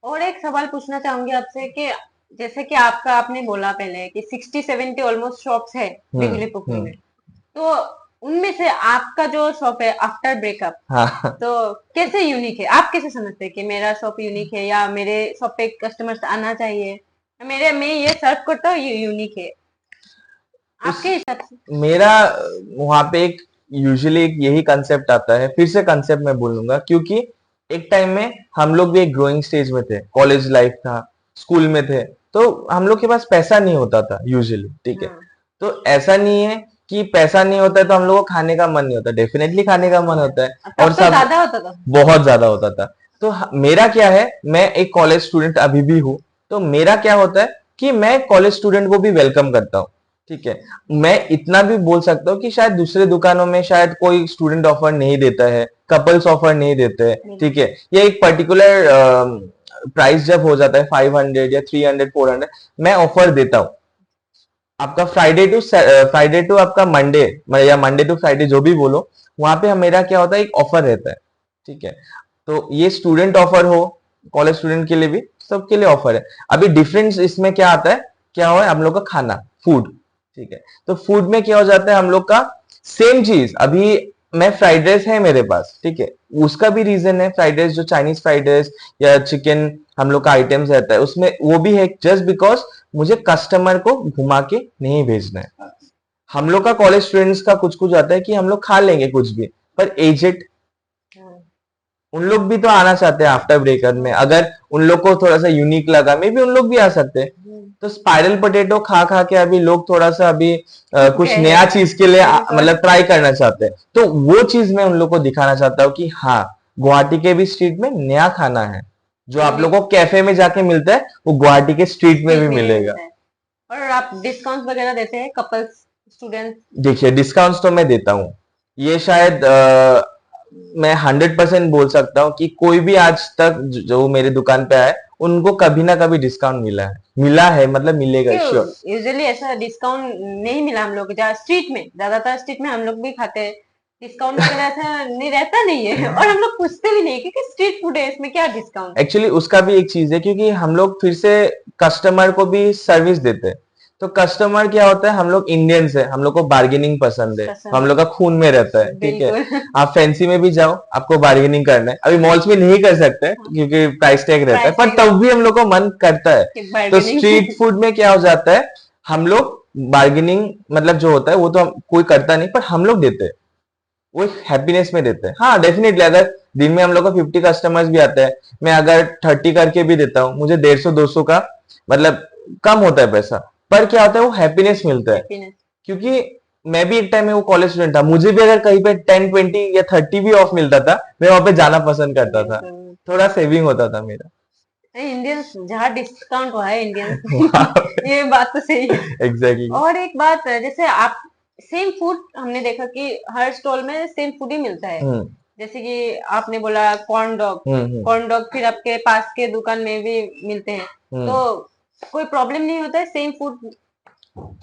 Speaker 1: और एक सवाल पूछना चाहूंगी आपसे कि जैसे कि आपने बोला पहले कि 60-70 ऑलमोस्ट शॉप्स है विगलीपुकुल में, तो उनमें से आपका जो शॉप है आफ्टर ब्रेकअप,
Speaker 2: हाँ
Speaker 1: तो कैसे यूनिक है? आप कैसे समझते हैं कि मेरा शॉप यूनिक है, या मेरे शॉप पे कस्टमर्स आना चाहिए, या मैं ये सर्व करता हूँ ये यूनिक है,
Speaker 2: उस
Speaker 1: आपके हिसाब से?
Speaker 2: मेरा वहां पे एक यूजुअली एक यही कंसेप्ट आता है, फिर से कंसेप्ट मैं बोलूंगा, क्योंकि एक टाइम में हम लोग भी एक ग्रोइंग स्टेज में थे, कॉलेज लाइफ था, स्कूल में थे, तो हम लोग के पास पैसा नहीं होता था यूजुअली, ठीक है।
Speaker 1: हाँ।
Speaker 2: तो ऐसा नहीं है कि पैसा नहीं होता है तो हम लोग को खाने का मन नहीं होता, डेफिनेटली खाने का मन होता है,
Speaker 1: तब
Speaker 2: और
Speaker 1: तो
Speaker 2: सब
Speaker 1: ज्यादा होता था।
Speaker 2: बहुत ज्यादा होता था। तो मेरा क्या है, मैं एक कॉलेज स्टूडेंट अभी भी हूँ, तो मेरा क्या होता है कि मैं कॉलेज स्टूडेंट को भी वेलकम करता हूँ, ठीक है। मैं इतना भी बोल सकता हूँ कि शायद दूसरे दुकानों में शायद कोई स्टूडेंट ऑफर नहीं देता है, कपल्स ऑफर नहीं देते हैं, ठीक है। ये एक पर्टिकुलर प्राइस जब हो जाता है 500 या 300 400, मैं ऑफर देता हूँ। आपका फ्राइडे टू आपका मंडे, या मंडे टू फ्राइडे जो भी बोलो, वहां पे मेरा क्या होता है, एक ऑफर रहता है, ठीक है। तो ये स्टूडेंट ऑफर हो, कॉलेज स्टूडेंट के लिए भी, सबके लिए ऑफर है। अभी डिफरेंस इसमें क्या आता है, क्या हो, हम लोग का खाना, फूड, ठीक है। तो फूड में क्या हो जाता है, हम लोग का सेम चीज, अभी मैं फ्राइड राइस है मेरे पास, ठीक है, उसका भी रीजन है, फ्राइड राइस जो चाइनीज फ्राइड राइस या चिकन हम लोग का आइटम्स रहता है उसमें, वो भी है जस्ट बिकॉज मुझे कस्टमर को घुमा के नहीं भेजना है। हम लोग का कॉलेज स्टूडेंट्स का कुछ कुछ आता है कि हम लोग खा लेंगे कुछ भी, पर एजेड उन लोग भी तो आना चाहते हैं आफ्टर ब्रेकर में, अगर उन लोग को थोड़ा सा यूनिक लगा मे भी उन लोग भी आ सकते हैं। तो स्पाइरल पोटैटो खा खा के अभी लोग थोड़ा सा अभी कुछ नया चीज के लिए मतलब ट्राई करना चाहते हैं, तो वो चीज मैं उन लोग को दिखाना चाहता हूँ कि हाँ, गुवाहाटी के भी स्ट्रीट में नया खाना है, जो आप लोग को कैफे में जाके मिलता है वो गुवाहाटी के स्ट्रीट में भी मिलेगा।
Speaker 1: और आप डिस्काउंट वगैरह देते हैं कपल्स स्टूडेंट?
Speaker 2: देखिए, डिस्काउंट्स तो मैं देता हूँ, ये शायद मैं 100% बोल सकता हूँ कि कोई भी आज तक जो मेरे दुकान पे आए उनको कभी ना कभी डिस्काउंट मिला है, मतलब मिलेगा श्योर।
Speaker 1: यूजुअली ऐसा डिस्काउंट नहीं मिला हम लोग जहाँ स्ट्रीट में, ज्यादातर स्ट्रीट में हम लोग भी खाते हैं, डिस्काउंट वगैरह ऐसा नहीं रहता नहीं है, और हम लोग पूछते भी नहीं क्योंकि स्ट्रीट फूड है, इसमें क्या डिस्काउंट।
Speaker 2: एक्चुअली उसका भी एक चीज है, क्योंकि हम लोग फिर से कस्टमर को भी सर्विस देते हैं, तो कस्टमर क्या होता है, हम लोग इंडियंस है, हम लोग को बार्गेनिंग पसंद है, हम लोग का खून में रहता है, ठीक है। आप फैंसी में भी जाओ, आपको बार्गेनिंग करना है, अभी मॉल्स में नहीं कर सकते क्योंकि प्राइस टैग रहता है, पर तब भी हम लोग को मन करता है। तो स्ट्रीट फूड में क्या हो जाता है, हम लोग बार्गेनिंग मतलब जो होता है वो तो कोई करता नहीं, पर हम लोग देते हैं, वो एक हैप्पीनेस में देते हैं। हाँ डेफिनेटली, अगर दिन में हम लोग को 50 कस्टमर्स भी आते हैं, मैं अगर 30 करके भी देता हूँ, मुझे 150-200 का मतलब कम होता है पैसा, पर क्या होता है, वो हैप्पीनेस मिलता है। क्योंकि मैं भी एक टाइम में वो कॉलेज स्टूडेंट था, मुझे भी अगर कहीं पे 10-20 या 30 भी ऑफ मिलता था, मैं वहां पे जाना पसंद करता था, थोड़ा सेविंग होता था मेरा।
Speaker 1: इंडियंस जहाँ डिस्काउंट हुआ है इंडियंस ये बात तो सही है।
Speaker 2: एग्जैक्टली।
Speaker 1: और एक बात, जैसे आप सेम फूड हमने देखा कि हर स्टॉल में सेम फूड ही मिलता है, जैसे कि आपने बोला कॉर्न डॉग फिर आपके पास के दुकान में भी मिलते हैं, तो कोई प्रॉब्लम नहीं होता है सेम फूड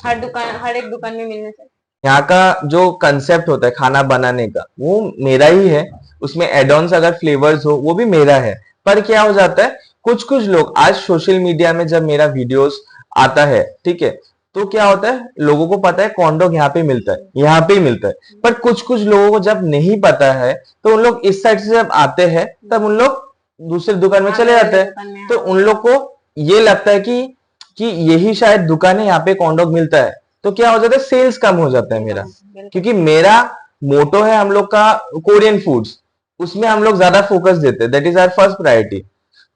Speaker 1: हर एक दुकान में मिलने से?
Speaker 2: यहाँ का जो कंसेप्ट होता है खाना बनाने का, वो मेरा ही है, उसमें एड ऑन्स अगर फ्लेवर्स हो वो भी मेरा है, पर क्या हो जाता है, कुछ कुछ लोग आज सोशल मीडिया में जब मेरा वीडियोस आता है, ठीक है, तो क्या होता है, लोगों को पता है कॉर्न डॉग यहाँ पे मिलता है, यहाँ पे ही मिलता है, पर कुछ कुछ लोगों को जब नहीं पता है, तो उन लोग इस साइड से जब आते हैं तब उन लोग दूसरे दुकान में चले जाते हैं, तो उन लोग को ये लगता है कि यही शायद दुकान है, यहाँ पे कॉर्न डॉग मिलता है, तो क्या हो जाता है, सेल्स कम हो जाता है मेरा, क्योंकि मेरा मोटो है हम लोग का कोरियन फूड्स, उसमें हम लोग ज्यादा फोकस देते हैं, that is our first priority.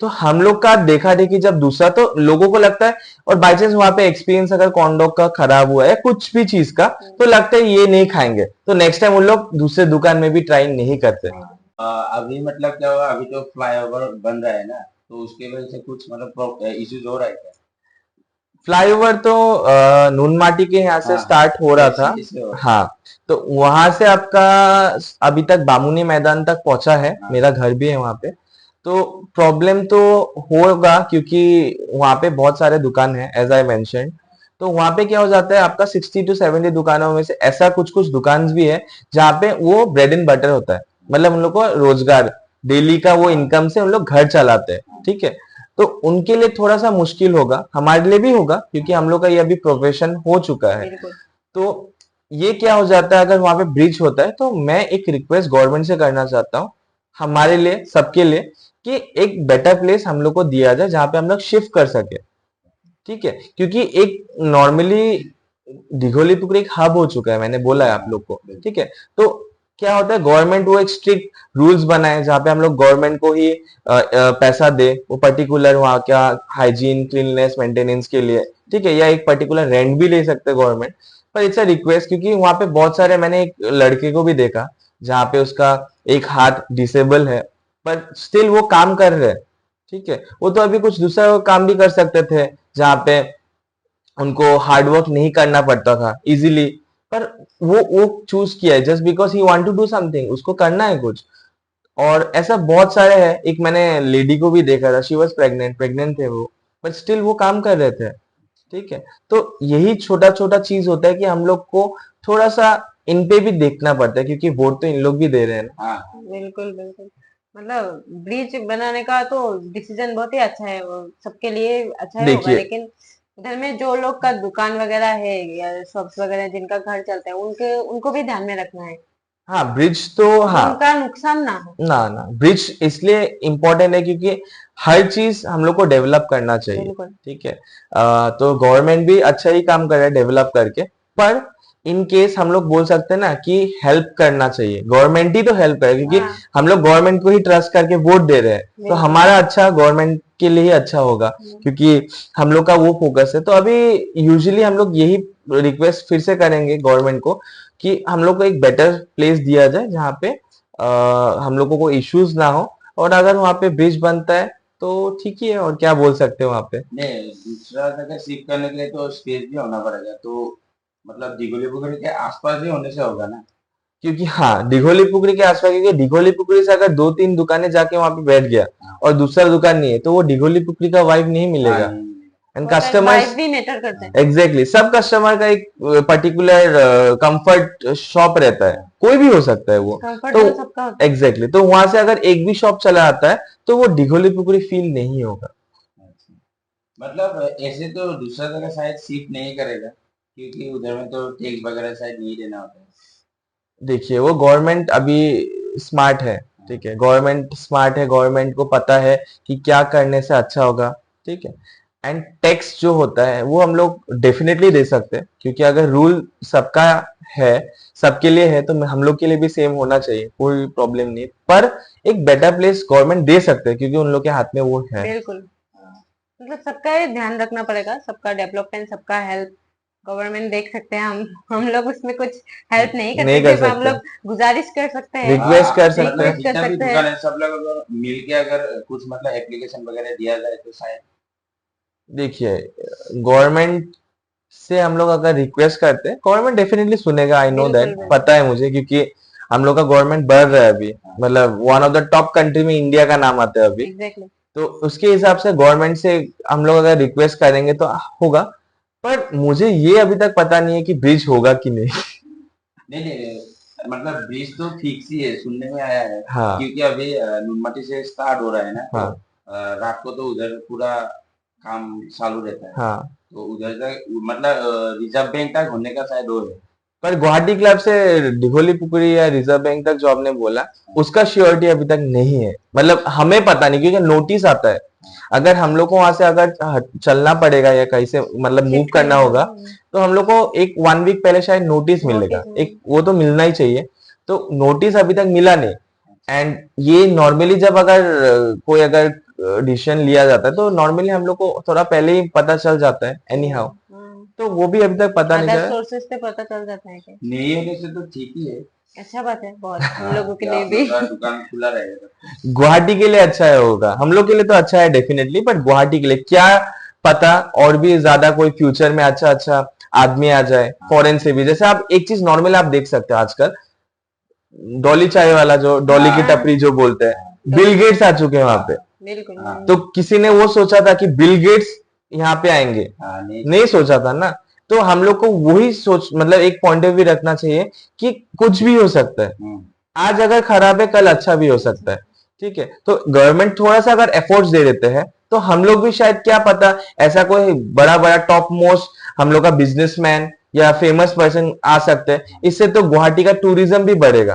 Speaker 2: तो हम लोग का देखा देखी जब दूसरा, तो लोगों को लगता है, और बाई चांस वहां पे एक्सपीरियंस अगर कॉर्न डॉग का खराब हुआ है कुछ भी चीज का, तो लगता है ये नहीं खाएंगे, तो नेक्स्ट टाइम उन लोग दूसरे दुकान में भी ट्राई नहीं करते।
Speaker 3: अभी मतलब क्या हुआ, अभी तो फ्लाईओवर बन रहा है ना, तो उसके वजह से कुछ मतलब इश्यूज हो रहा है क्या?
Speaker 2: फ्लाईओवर तो नून माटी के यहाँ से स्टार्ट हो रहा था, हाँ, तो वहां से आपका अभी तक बामुनी मैदान तक पहुंचा है, मेरा घर भी है वहां पे, तो प्रॉब्लम तो होगा क्योंकि वहां पे बहुत सारे दुकान है एज आई मेंशन, तो वहां पे क्या हो जाता है, आपका 60 to 70 दुकानों में से ऐसा कुछ कुछ दुकान भी है जहाँ पे वो ब्रेड एंड बटर होता है, मतलब उन लोग को रोजगार, डेली का वो इनकम से उन लोग घर चलाते हैं, ठीक है। तो उनके लिए थोड़ा सा मुश्किल होगा, हमारे लिए भी होगा, क्योंकि हम लोग का ये अभी प्रोफेशन हो चुका है।
Speaker 1: बिल्कुल।
Speaker 2: तो ये क्या हो जाता है, अगर वहां पे ब्रिज होता है, तो मैं एक रिक्वेस्ट गवर्नमेंट से करना चाहता हूँ, हमारे लिए, सबके लिए, कि एक बेटर प्लेस हम लोग को दिया जाए जहाँ पे हम लोग शिफ्ट कर सके, ठीक है। क्योंकि एक नॉर्मली दिघोली पुखरी एक हब हो चुका है, मैंने बोला है आप लोग को, ठीक है। तो क्या होता है, गवर्नमेंट वो एक स्ट्रिक्ट रूल्स बनाए जहाँ पे हम लोग गवर्नमेंट को ही पैसा दे, वो पर्टिकुलर वहाँ का हाइजीन क्लीननेस मेंटेनेंस के लिए, ठीक है, या एक पर्टिकुलर रेंट भी ले सकते हैं गवर्नमेंट। पर इट्स अ रिक्वेस्ट, क्योंकि वहां पे बहुत सारे, मैंने एक लड़के को भी देखा जहाँ पे उसका एक हाथ डिसेबल है, पर स्टिल वो काम कर रहे हैं, ठीक है। वो तो अभी कुछ दूसरा काम भी कर सकते थे जहाँ पे उनको हार्ड वर्क नहीं करना पड़ता था इजीली, पर वो चूज किया है just because he want to do something, उसको करना है कुछ। और ऐसा बहुत सारे हैं, एक मैंने लेडी को भी देखा था, शी वॉज प्रेग्नेंट, प्रेग्नेंट थे वो, पर स्टिल वो काम कर रहे थे, ठीक है। तो यही छोटा छोटा चीज होता है कि हम लोग को थोड़ा सा इन पे भी देखना पड़ता है, क्योंकि वोट तो इन लोग भी दे रहे हैं ना।
Speaker 3: हाँ
Speaker 1: बिल्कुल बिल्कुल। मतलब ब्रिज बनाने का तो डिसीजन बहुत ही अच्छा है, वो सबके लिए अच्छा ही होगा,
Speaker 2: देखिए,
Speaker 1: लेकिन उधर में जो लोग का दुकान वगैरह है या शॉप्स वगैरह जिनका घर चलता है, उनके उनको भी ध्यान में रखना है
Speaker 2: हाँ ब्रिज तो,
Speaker 1: कि
Speaker 2: हाँ,
Speaker 1: उनका नुकसान ना हो।
Speaker 2: ना ब्रिज इसलिए इम्पोर्टेंट है क्योंकि हर चीज हम लोग को डेवलप करना चाहिए,
Speaker 1: बिल्कुल।
Speaker 2: ठीक है। तो गवर्नमेंट भी अच्छा ही काम कर रहा है डेवलप करके, पर इन केस हम लोग बोल सकते हैं ना कि हेल्प करना चाहिए, गवर्नमेंट ही तो हेल्प करे, क्योंकि
Speaker 1: हाँ
Speaker 2: हम लोग गवर्नमेंट को ही ट्रस्ट करके वोट दे रहे हैं, तो
Speaker 1: बिल्कुल।
Speaker 2: हमारा अच्छा गवर्नमेंट के लिए ही अच्छा होगा, क्योंकि हम लोग का वो फोकस है। तो अभी यूजुअली हम लोग यही रिक्वेस्ट फिर से करेंगे गवर्नमेंट को कि हम लोग को एक बेटर प्लेस दिया जाए जहाँ पे हम लोगों को इश्यूज ना हो, और अगर वहां पे ब्रिज बनता है तो ठीक ही है, और क्या बोल सकते हैं वहां पे।
Speaker 3: नहीं, दूसरा जगह शिफ्ट करने के लिए तो स्पेस भी होना पड़ेगा, तो मतलब दिगोली पुखरी के आसपास ही होने से होगा ना।
Speaker 2: क्योंकि हाँ, दिघोली पुखरी के आसपास, क्योंकि दिघोली पुखरी से अगर दो तीन दुकानें जाके वहां पे बैठ गया
Speaker 3: हाँ
Speaker 2: और दूसरा दुकान नहीं है, तो वो दिघोली पुखरी का वाइब नहीं
Speaker 3: हाँ,
Speaker 2: मिलेगा।
Speaker 3: नहीं मिलेगा।
Speaker 2: एंड
Speaker 1: होता है,
Speaker 2: कस्टमर्स,
Speaker 1: वाइब भी मैटर करते हैं।
Speaker 2: एग्जैक्टली, सब कस्टमर का एक पर्टिकुलर कंफर्ट शॉप रहता है,
Speaker 3: हाँ,
Speaker 2: कोई भी हो सकता है वो।
Speaker 1: कंफर्ट
Speaker 2: तो
Speaker 1: जोन सबका होता है।
Speaker 2: एग्जैक्टली, तो वहां से अगर एक भी शॉप चला आता है तो वो दिघोली पुखरी फील नहीं होगा।
Speaker 3: अच्छा। मतलब ऐसे तो दूसरा जगह शायद शिफ्ट नहीं करेगा, क्योंकि उधर में तो टैक्स वगैरह शायद नहीं देना होता है।
Speaker 2: देखिए, वो गवर्नमेंट अभी स्मार्ट है,
Speaker 3: हाँ,
Speaker 2: ठीक है, गवर्नमेंट स्मार्ट है, गवर्नमेंट को पता है कि क्या करने से अच्छा होगा, ठीक है। एंड टैक्स जो होता है वो हम लोग डेफिनेटली दे सकते हैं, क्योंकि अगर रूल सबका है, सबके लिए है, तो हम लोग के लिए भी सेम होना चाहिए, कोई प्रॉब्लम नहीं। पर एक बेटर प्लेस गवर्नमेंट दे सकते हैं, क्योंकि उन लोग के हाथ में वो है।
Speaker 1: बिल्कुल।
Speaker 3: हाँ,
Speaker 1: मतलब सबका ही ध्यान रखना पड़ेगा, सबका डेवलपमेंट, सबका हेल्प गवर्नमेंट देख सकते हैं। हम लोग उसमें कुछ हेल्प नहीं कर
Speaker 2: नहीं
Speaker 1: सकते,
Speaker 2: कर
Speaker 1: पर हम
Speaker 2: सकते,
Speaker 1: लोग गुजारिश कर सकते हैं,
Speaker 2: रिक्वेस्ट कर सकते
Speaker 3: मतलब
Speaker 2: हैं।
Speaker 1: रिक्वेस्ट कर
Speaker 3: जितना भी
Speaker 1: सकते हैं।
Speaker 3: दुकान है सब लोग अगर मिल के अगर कुछ मतलब एप्लीकेशन वगैरह दिया जाए तो शायद।
Speaker 2: देखिए, गवर्नमेंट से हम लोग अगर रिक्वेस्ट करते हैं, गवर्नमेंट डेफिनेटली सुनेगा, आई नो
Speaker 1: बिल्कुल
Speaker 2: दैट,
Speaker 1: बिल्कुल।
Speaker 2: पता है मुझे, क्योंकि हम लोग का गवर्नमेंट बढ़ रहा है अभी,
Speaker 3: हाँ,
Speaker 2: मतलब one of the top country में इंडिया का नाम आता है अभी।
Speaker 1: एग्जैक्टली।
Speaker 2: तो उसके हिसाब से गवर्नमेंट से हम लोग अगर रिक्वेस्ट करेंगे तो होगा। पर मुझे ये अभी तक पता नहीं है कि ब्रिज होगा कि नहीं।
Speaker 3: नहीं नहीं, मतलब ब्रिज तो फिक्स ही है, सुनने में आया है,
Speaker 2: हाँ,
Speaker 3: क्योंकि अभी नुनमाटी से स्टार्ट हो रहा है ना, तो
Speaker 2: हाँ,
Speaker 3: रात को तो उधर पूरा काम चालू रहता है,
Speaker 2: हाँ।
Speaker 3: तो उधर तक मतलब रिजर्व बैंक तक होने का शायद वो है।
Speaker 2: पर गुवाहाटी क्लब से दिघोली पुखरी या रिजर्व बैंक तक जो आपने बोला, उसका श्योरिटी अभी तक नहीं है, मतलब हमें पता नहीं, क्योंकि नोटिस आता है। अगर हम लोग को वहां से अगर चलना पड़ेगा या कहीं से मतलब मूव
Speaker 1: शिफ्ट
Speaker 2: करना
Speaker 1: करना
Speaker 2: होगा,
Speaker 1: होगा।
Speaker 2: तो हम लोग को एक वन वीक पहले शायद नोटिस मिलेगा,
Speaker 1: नोटिस
Speaker 2: एक वो तो मिलना ही चाहिए। तो नोटिस अभी तक मिला नहीं। एंड ये नॉर्मली जब अगर कोई अगर डिसीजन लिया जाता है, तो नॉर्मली हम लोग को थोड़ा पहले ही पता चल जाता है एनी हाउ। तो वो भी अभी तक पता नहीं
Speaker 1: अदर
Speaker 2: चला।
Speaker 1: सोर्सेस से पता चल जाता है क्या?
Speaker 3: नहीं होने से तो ठीक ही है।
Speaker 1: अच्छा बात है बहुत, हम
Speaker 3: हाँ,
Speaker 1: लोगों के
Speaker 3: तो
Speaker 1: लिए
Speaker 3: आप
Speaker 1: भी।
Speaker 3: लोग का दुकान खुला रहेगा तब तो।
Speaker 2: गुवाहाटी के लिए अच्छा है होगा, हम लोग के लिए तो अच्छा है डेफिनेटली, बट गुवाहाटी के लिए क्या पता, और भी ज्यादा कोई फ्यूचर में अच्छा अच्छा आदमी आ जाए फॉरेन से भी। जैसे आप एक चीज नॉर्मल आप देख सकते हो आजकल, डॉली चाय वाला, जो डॉली की
Speaker 3: हाँ
Speaker 2: टपरी जो बोलते हैं,
Speaker 3: हाँ
Speaker 2: बिल गेट्स आ चुके हैं वहां पे।
Speaker 1: बिल्कुल।
Speaker 3: हाँ
Speaker 2: तो किसी ने वो सोचा था कि बिल गेट्स यहाँ पे आएंगे?
Speaker 3: हाँ, नहीं
Speaker 2: नहीं सोचा था ना। तो हम लोग को वही सोच, मतलब एक पॉइंट ऑफ व्यू रखना चाहिए कि कुछ भी हो सकता है,
Speaker 3: हम्म,
Speaker 2: आज अगर खराब है कल अच्छा भी हो सकता है। ठीक है, तो गवर्नमेंट थोड़ा सा अगर एफर्ट्स दे देते हैं तो हम लोग भी शायद, क्या पता, ऐसा कोई बड़ा बड़ा टॉप मोस्ट हम लोग का बिजनेसमैन या फेमस पर्सन आ सकते हैं। इससे तो गुवाहाटी का टूरिज्म भी बढ़ेगा।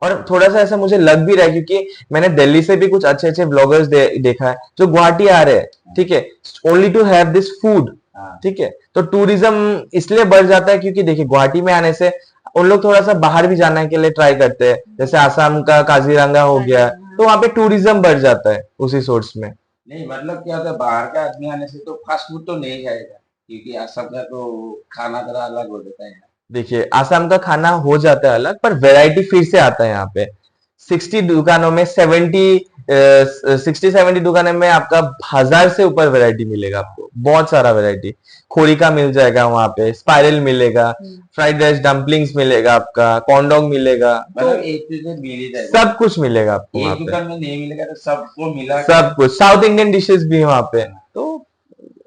Speaker 2: और थोड़ा सा ऐसा मुझे लग भी रहा है, क्योंकि मैंने दिल्ली से भी कुछ अच्छे अच्छे व्लॉगर्स देखा है जो गुवाहाटी आ रहे हैं, ठीक है, only to have this food.
Speaker 3: हाँ,
Speaker 2: ठीक है, तो टूरिज्म इसलिए बढ़ जाता है क्योंकि देखिए गुवाहाटी में आने से उन लोग थोड़ा सा बाहर भी जाने के लिए ट्राई करते हैं, जैसे आसाम का काजीरंगा हो गया, तो वहां पे टूरिज्म बढ़ जाता है उसी सोर्स में।
Speaker 3: नहीं मतलब क्या होता है, बाहर का आदमी आने से तो फास्ट फूड तो नहीं खाएगा, क्योंकि असम का तो खाना थोड़ा अलग हो जाता है।
Speaker 2: देखिए आसाम का खाना हो जाता है अलग, पर वैरायटी फिर से आता है यहाँ पे। 60 दुकानों में 60-70 दुकानों में आपका 1000 से ऊपर वैरायटी मिलेगा आपको, बहुत सारा वैरायटी। खोरी का मिल जाएगा वहां पे, स्पाइरल मिलेगा, फ्राइड राइस डम्पलिंग्स मिलेगा, आपका कॉन्डोग मिलेगा, तो
Speaker 3: मतलब एक चीज में मिल ही जाएगा,
Speaker 2: सब कुछ मिलेगा आपको वहां
Speaker 3: एक
Speaker 2: पे।
Speaker 3: दुकान में नहीं मिलेगा तो सबको मिला के।
Speaker 2: सब कुछ साउथ इंडियन डिशेस भी है वहां पे, तो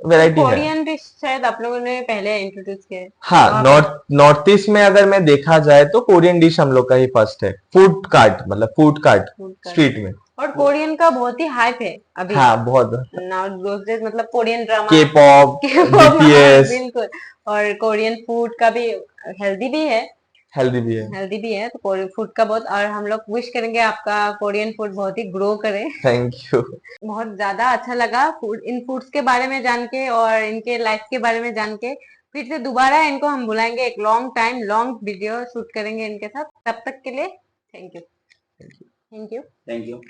Speaker 2: वैरायटी है।
Speaker 1: कोरियन डिश शायद आप लोगों ने पहले इंट्रोड्यूस किया है
Speaker 2: हाँ,
Speaker 1: वहाँ पे।
Speaker 2: नॉर्थ ईस्ट में अगर मैं देखा जाए तो कोरियन डिश हम लोग का ही फर्स्ट है। फूड कार्ट, मतलब फूड कार्ट
Speaker 1: फूड का
Speaker 2: स्ट्रीट में।
Speaker 1: और कोरियन का बहुत ही हाइप है अभी।
Speaker 2: हाँ बहुत।
Speaker 1: नाउ दोस डेज मतलब कोरियन ड्रामा
Speaker 2: के पॉप, बीटीएस,
Speaker 1: बिल्कुल। और कोरियन फूड का भी हेल्दी भी है,
Speaker 2: हेल्दी भी है।
Speaker 1: हेल्दी भी है, तो कोरियन फूड का बहुत, और हम लोग विश करेंगे आपका कोरियन फूड बहुत ही ग्रो करे।
Speaker 2: Thank you.
Speaker 1: बहुत ज्यादा अच्छा लगा फूड, इन फूड्स के बारे में जान के और इनके लाइफ के बारे में जान के। फिर से दोबारा इनको हम बुलाएंगे, एक long time long video shoot करेंगे इनके साथ। तब तक के लिए thank you, thank you.
Speaker 3: Thank you.